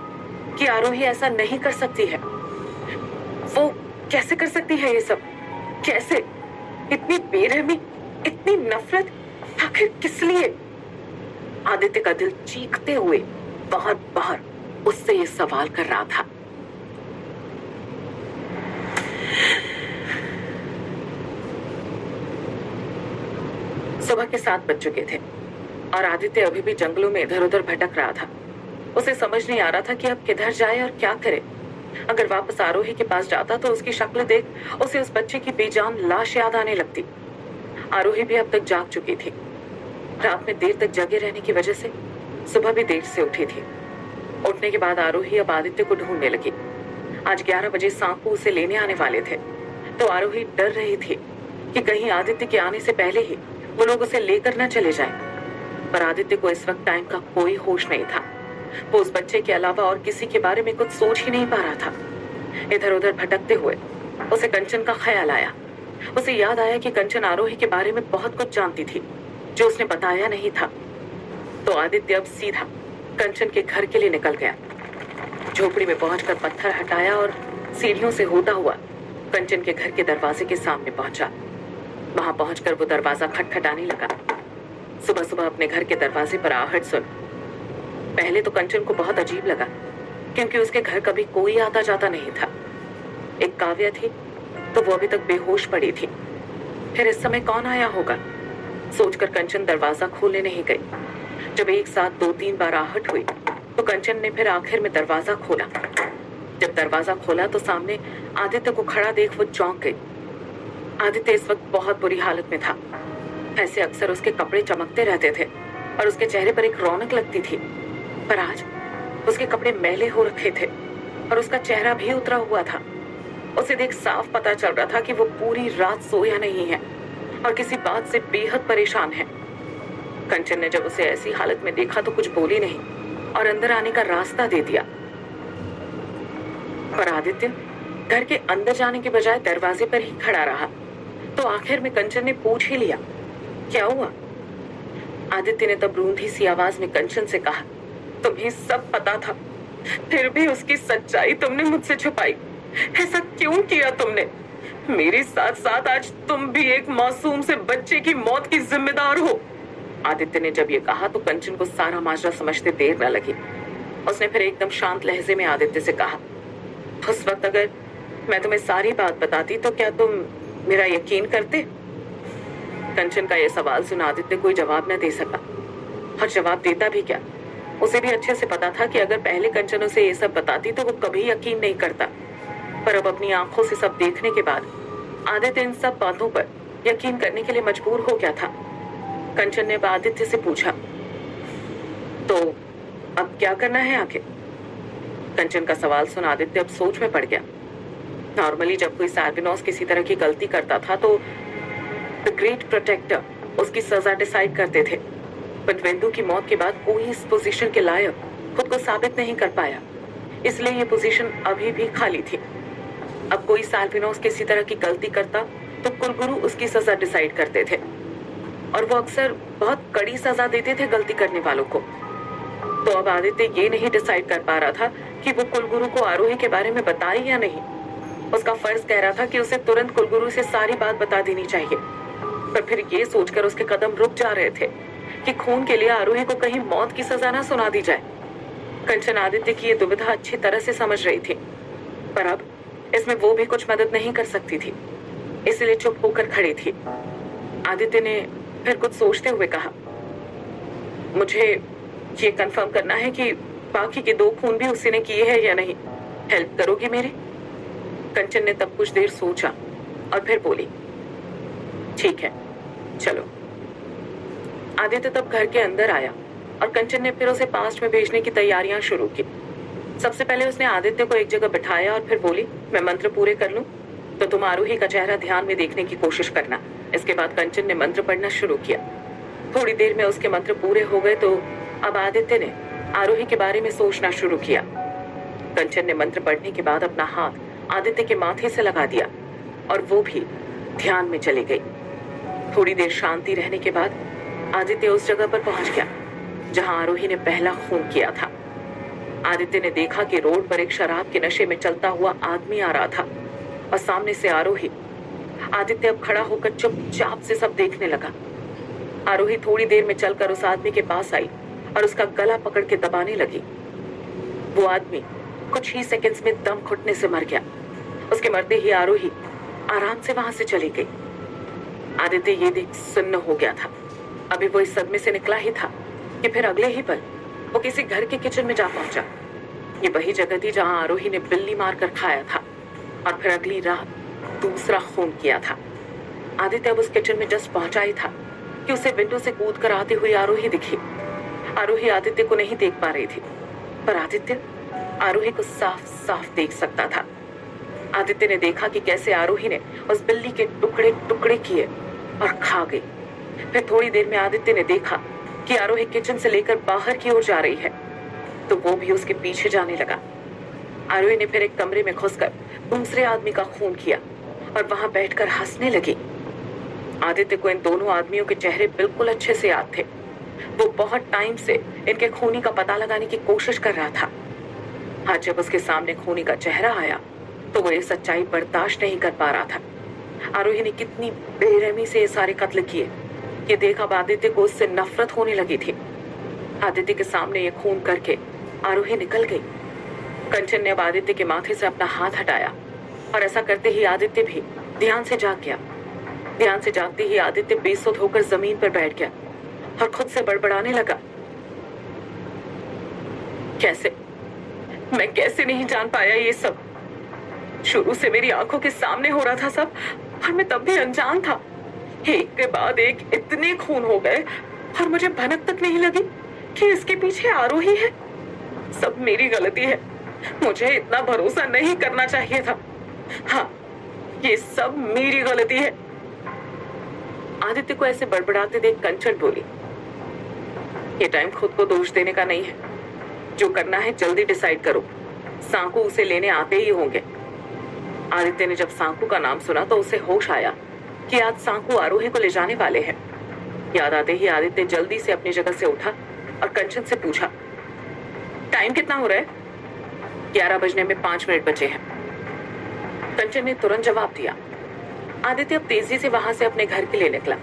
कि आरोही ऐसा नहीं कर सकती है। वो कैसे कर सकती है ये सब? कैसे? इतनी बेरहमी, इतनी नफरत, आखिर किस लिए? आदित्य का दिल चीखते हुए बार बार उससे ये सवाल कर रहा था। सुबह के 7 बज चुके थे और आदित्य अभी भी जंगलों में इधर उधर भटक रहा था। उसे समझ नहीं आ रहा था कि अब किधर जाए और क्या करे। अगर वापस आरोही के पास जाता तो उसकी शक्ल देख उसे उस बच्चे की बेजान लाश याद आने लगती। आरोही भी अब तक जाग चुकी थी। रात में देर तक जगे रहने की वजह से सुबह भी देर से उठी थी। उठने के बाद आरोही अब आदित्य को ढूंढने लगी। आज 11 बजे सांकू उसे लेने आने वाले थे तो आरोही डर रही थी कि कहीं आदित्य के आने से पहले ही वो लोग उसे लेकर न चले जाएं। पर आदित्य को इस वक्त टाइम का कोई होश नहीं था। वो उस बच्चे के अलावा और किसी के बारे में कुछ सोच ही नहीं पा रहा था। इधर उधर भटकते हुए उसे कंचन का ख्याल आया। उसे याद आया कि कंचन आरोही के बारे में बहुत कुछ जानती थी जो उसने बताया नहीं था। तो आदित्य अब सीधा कंचन के घर के लिए निकल गया। झोपड़ी में पहुंचकर पत्थर हटाया और सीढ़ियों से होता हुआ कंचन के घर के दरवाजे के सामने पहुंचा। वहां पहुंचकर वो दरवाजा खटखटाने लगा। सुबह सुबह अपने घर के दरवाजे पर आहट सुन पहले तो कंचन को बहुत अजीब लगा क्योंकि उसके घर कभी कोई आता जाता नहीं था। एक काव्या थी तो वो अभी तक बेहोश पड़ी थी। फिर इस समय कौन आया होगा सोचकर कंचन दरवाजा खोलने नहीं गई। जब एक साथ 2-3 बार आहट हुई तो कंचन ने फिर आखिर में दरवाजा खोला। जब दरवाजा खोला तो सामने आदित्य को खड़ा देख वो चौंक गई। आदित्य इस वक्त बहुत बुरी हालत में था। ऐसे अक्सर उसके कपड़े चमकते रहते थे और उसके चेहरे पर एक रौनक लगती थी, पर आज उसके कपड़े मैले हो रखे थे और उसका चेहरा भी उतरा हुआ था। उसे देख साफ पता चल रहा था कि वो पूरी रात सोया नहीं है और किसी बात से बेहद परेशान है। कंचन ने जब उसे ऐसी हालत में देखा तो कुछ बोली नहीं और अंदर आने का रास्ता दे दिया। पर आदित्य घर के अंदर जाने के बजाय दरवाजे पर ही खड़ा रहा। तो आखिर में कंचन ने पूछ ही लिया, क्या हुआ? आदित्य ने तब रूंधी सी आवाज में कंचन से कहा, तुम्हें सब पता था, फिर भी उसकी सच्चाई तुमने मुझसे छुपाई। ऐसा क्यों किया तुमने? मेरे साथ साथ आज तुम भी एक मासूम से बच्चे की मौत की जिम्मेदार हो। आदित्य ने जब ये कहा तो कंचन को सारा माजरा समझते देर न लगी। उसने फिर एकदम शांत लहजे में आदित्य से कहा, उस वक्त अगर मैं तुम्हें सारी बात बताती तो क्या तुम मेरा यकीन करते? कंचन का यह सवाल सुन आदित्य कोई जवाब न दे सका, और जवाब देता भी क्या। उसे भी अच्छे से पता था कि अगर पहले कंचन उसे ये सब बताती तो वो कभी यकीन नहीं करता, पर अब अपनी आंखों से सब देखने के बाद आदित्य इन सब बातों पर यकीन करने के लिए मजबूर हो गया था। कंचन ने आदित्य से पूछा, तो अब क्या करना है आखिर? कंचन का सवाल सुन आदित्य अब सोच में पड़ गया। नॉर्मली जब कोई सार्बिनोस किसी तरह की गलती करता था तो द ग्रेट प्रोटेक्टर उसकी सजा डिसाइड करते थे, पर वेंदु की मौत के बाद कोई इस पोजीशन के लायक खुद को साबित नहीं कर पाया, इसलिए ये पोजीशन अभी भी खाली थी। अब कोई सार्बिनोस किसी तरह की गलती करता तो कुलगुरु उसकी सजा डिसाइड करते थे, और वो अक्सर बहुत कड़ी सजा देते थे गलती करने वालों को। तो अब आदित्य ये नहीं डिसाइड कर पा रहा था कि वो कुलगुरु को आरोही के बारे में बताए या नहीं। उसका फर्ज कह रहा था कि उसे तुरंत कुलगुरु से सारी बात बता देनी चाहिए, पर फिर ये सोचकर उसके कदम रुक जा रहे थे कि खून के लिए आरोही को कहीं मौत की सजा ना सुना दी जाए। कंचन आदित्य की ये दुविधा अच्छी तरह से समझ रही थी, पर अब इसमें वो भी कुछ मदद नहीं कर सकती थी, इसलिए चुप होकर खड़ी थी। आदित्य ने फिर कुछ सोचते हुए कहा, मुझे ये कंफर्म करना है कि बाकी के 2 खून भी उसी ने किए हैं या नहीं। हेल्प करोगी मेरी? कंचन ने तब कुछ देर सोचा और फिर बोली, ठीक है चलो। आदित्य तब घर के अंदर आया और कंचन ने फिर उसे पास्ट में भेजने की तैयारियां शुरू की। सबसे पहले उसने आदित्य को एक जगह बिठाया और फिर बोली, मैं मंत्र पूरे कर लूं तो तुम आरोही का चेहरा ध्यान में देखने की कोशिश करना। इसके बाद कंचन ने मंत्र पढ़ना शुरू किया। थोड़ी देर में उसके मंत्र पूरे हो गए तो अब आदित्य ने आरोही के बारे में सोचना शुरू किया। कंचन ने मंत्र पढ़ने के बाद अपना हाथ आदित्य के माथे से लगा दिया और वो भी ध्यान में चली गई। थोड़ी देर शांति रहने के बाद आदित्य उस जगह पर पहुंच गया जहां आरोही ने पहला खून किया था। आदित्य ने देखा कि रोड पर एक शराब के नशे में चलता हुआ आदमी आ रहा था और सामने से आरोही। आदित्य अब खड़ा होकर चुपचाप से सब देखने लगा। आरोही थोड़ी देर में चलकर उस आदमी के पास आई और उसका गला पकड़ के दबाने लगी। वो आदमी कुछ ही सेकंड्स में दम घुटने से मर गया। उसके मरते ही आरोही आराम से वहां से चली गई। आदित्य ये देख सुन्न हो गया था। अभी वो इस सदमे से निकला ही था कि फिर अगले ही पल वो किसी घर के किचन में जा पहुंचा। ये वही जगह थी जहां आरोही ने बिल्ली मारकर खाया था और फिर अगली रात दूसरा खून किया था। आदित्य अब उस किचन में जस्ट पहुंचा ही था कि उसे विंडो से कूद कर आती हुई आरोही दिखी। आरोही आदित्य को नहीं देख पा रही थी, पर आदित्य आरोही को साफ साफ देख सकता था। आदित्य ने देखा कि कैसे आरोही ने उस बिल्ली के टुकड़े टुकड़े किए और खा गई। फिर थोड़ी देर में आदित्य ने देखा कि आरोही किचन से लेकर बाहर की ओर जा रही है, तो वो भी उसके पीछे जाने लगा। आरोही ने फिर एक कमरे में घुसकर दूसरे आदमी का खून किया और वहां बैठकर हंसने लगी। आदित्य को इन दोनों आदमियों के चेहरे बिल्कुल अच्छे से याद थे। वो बहुत टाइम से इनके खूनी का पता लगाने की कोशिश कर रहा था। आज जब उसके सामने खूनी का चेहरा आया तो वो ये सच्चाई बर्दाश्त नहीं कर पा रहा था। आरोही ने कितनी बेरहमी से ये सारे कत्ल किए, ये देख अब आदित्य को उससे नफरत होने लगी थी। आदित्य के सामने ये खून करके आरोही निकल गई। कंचन ने अब आदित्य के माथे से अपना हाथ हटाया और ऐसा करते ही आदित्य भी ध्यान से जाग गया। ध्यान से जागते ही आदित्य बेसुध होकर जमीन पर बैठ गया और खुद से बड़बड़ाने लगा, मैं कैसे नहीं जान पाया ये सब। शुरू से मेरी आंखों के सामने हो रहा था सब, और मैं तब भी अनजान था। एक के बाद एक इतने खून हो गए और मुझे भनक तक नहीं लगी कि इसके पीछे आरोही है। सब मेरी गलती है, मुझे इतना भरोसा नहीं करना चाहिए था। हाँ, ये सब मेरी गलती है। आदित्य को ऐसे बड़बड़ाते देख कंचन बोली, ये टाइम खुद को दोष देने का नहीं है। जो करना है जल्दी डिसाइड करो, सांकू उसे लेने आते ही होंगे। आदित्य ने जब सांकू का नाम सुना तो उसे होश आया कि आज सांकू आरोही को ले जाने वाले हैं। याद आते ही आदित्य जल्दी से अपनी जगह से उठा और कंचन से पूछा, टाइम कितना हो रहा है? 11 बजने में 5 मिनट बचे हैं। कंचन ने तुरंत जवाब दिया। आदित्य अब तेजी से वहां से अपने घर के लिए निकला।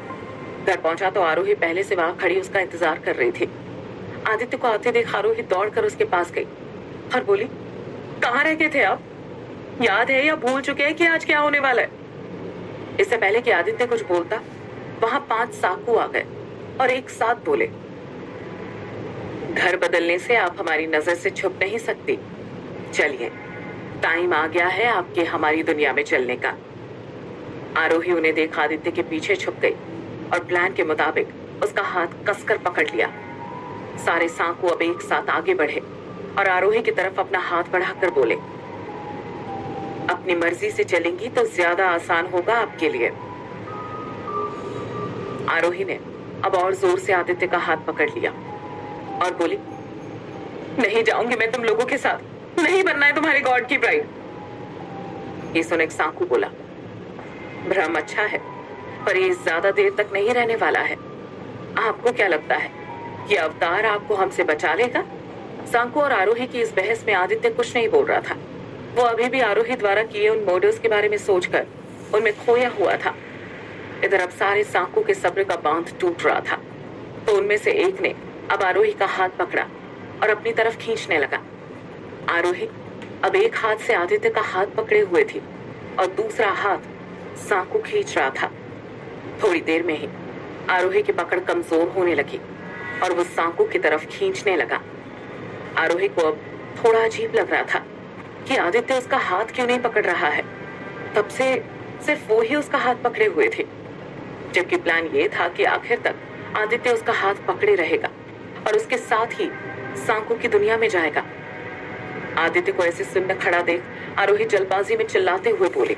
घर पहुंचा तो आरोही पहले से वहां खड़ी उसका इंतजार कर रही थी। आदित्य को आते देख आरोही दौड़कर उसके पास गई और बोली, कहाँ रह गए थे आप? याद है या भूल चुके हैं कि आज क्या होने वाला है? इससे पहले कि आदित्य कुछ बोलता, वहां 5 साकू आ गए और एक साथ बोले, घर बदलने से आप हमारी नजर से छुप नहीं सकती। चलिए, टाइम आ गया है आपके हमारी दुनिया में चलने का। आरोही उन्हें देख आदित्य के पीछे छुप गई और प्लान के मुताबिक उसका हाथ कसकर पकड़ लिया। सारे सांकू अब एक साथ आगे बढ़े और आरोही की तरफ अपना हाथ बढ़ाकर बोले, अपनी मर्जी से चलेंगी तो ज्यादा आसान होगा आपके लिए। आरोही ने अब और जोर से आदित्य का हाथ पकड़ लिया और बोली, नहीं जाऊंगी मैं तुम लोगों के साथ, नहीं बनना है तुम्हारे गॉड की ब्राइड। ये सुन एक सांकू बोला, भ्रम अच्छा है पर ये ज्यादा देर तक नहीं रहने वाला है। आपको क्या लगता है कि अवतार आपको हमसे बचा लेगा? सांकू और आरोही की इस बहस में आदित्य कुछ नहीं बोल रहा था। वो अभी भी आरोही द्वारा किए उन मर्डर्स के बारे में सोचकर उनमें खोया हुआ था। इधर अब सारे सांकू के सब्र का बांध टूट रहा था, तो उनमें से एक ने अब आरोही का हाथ पकड़ा और अपनी तरफ खींचने लगा। आरोही अब एक हाथ से आदित्य का हाथ पकड़े हुए थी और दूसरा हाथ सांकू खींच रहा था। थोड़ी देर में ही आरोही की पकड़ कमजोर होने लगी और वो सांकू की तरफ खींचने लगा। आरोही को अब थोड़ा अजीब लग रहा था कि आदित्य उसका हाथ क्यों नहीं पकड़ रहा है। तब से सिर्फ वो ही उसका हाथ पकड़े हुए थे, जबकि प्लान ये था कि आखिर तक आदित्य उसका हाथ पकड़े रहेगा और उसके साथ ही सांकू की दुनिया में जाएगा। आदित्य को ऐसे सुन्न खड़ा देख आरोही जल्दबाजी में चिल्लाते हुए बोले,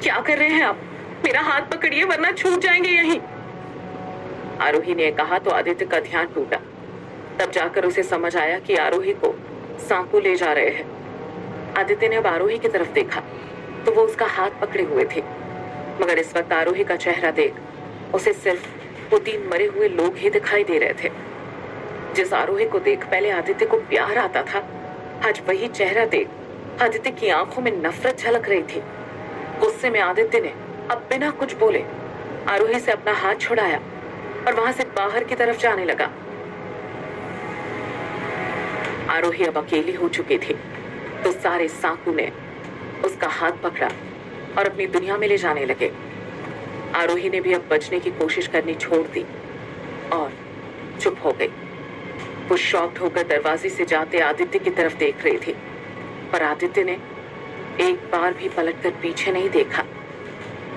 क्या कर रहे हैं आप? मेरा हाथ पकड़िए वरना छूट जाएंगे यहीं। आरोही ने कहा तो आदित्य का ध्यान टूटा। तब जाकर उसे समझ आया कि आरोही को सांकू ले जा रहे हैं। आदित्य ने अब आरोही की तरफ देखा तो वो उसका हाथ पकड़े हुए थे, मगर इस वक्त आरोही का चेहरा देख उसे सिर्फ वो 3 मरे हुए लोग ही दिखाई दे रहे थे। जिस आरोही को देख पहले आदित्य को प्यार आता था, आज वही चेहरा देख आदित्य की आंखों में नफरत झलक रही थी। गुस्से में आदित्य ने अब बिना कुछ बोले आरोही से अपना हाथ छुड़ाया और वहां से बाहर की तरफ जाने लगा। आरोही अब अकेली हो चुकी थी, तो सारे सांकू ने उसका हाथ पकड़ा और अपनी दुनिया में ले जाने लगे। आरोही ने भी अब बचने की कोशिश करनी छोड़ दी और चुप हो गई। वो शॉक्ड होकर दरवाजे से जाते आदित्य की तरफ देख रही थी, पर आदित्य ने एक बार भी पलटकर पीछे नहीं देखा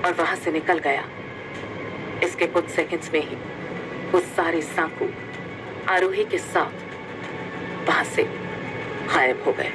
और वहां से निकल गया। इसके कुछ सेकंड्स में ही वो सारे सांकू आरोही के साथ वहां से गायब हो गए।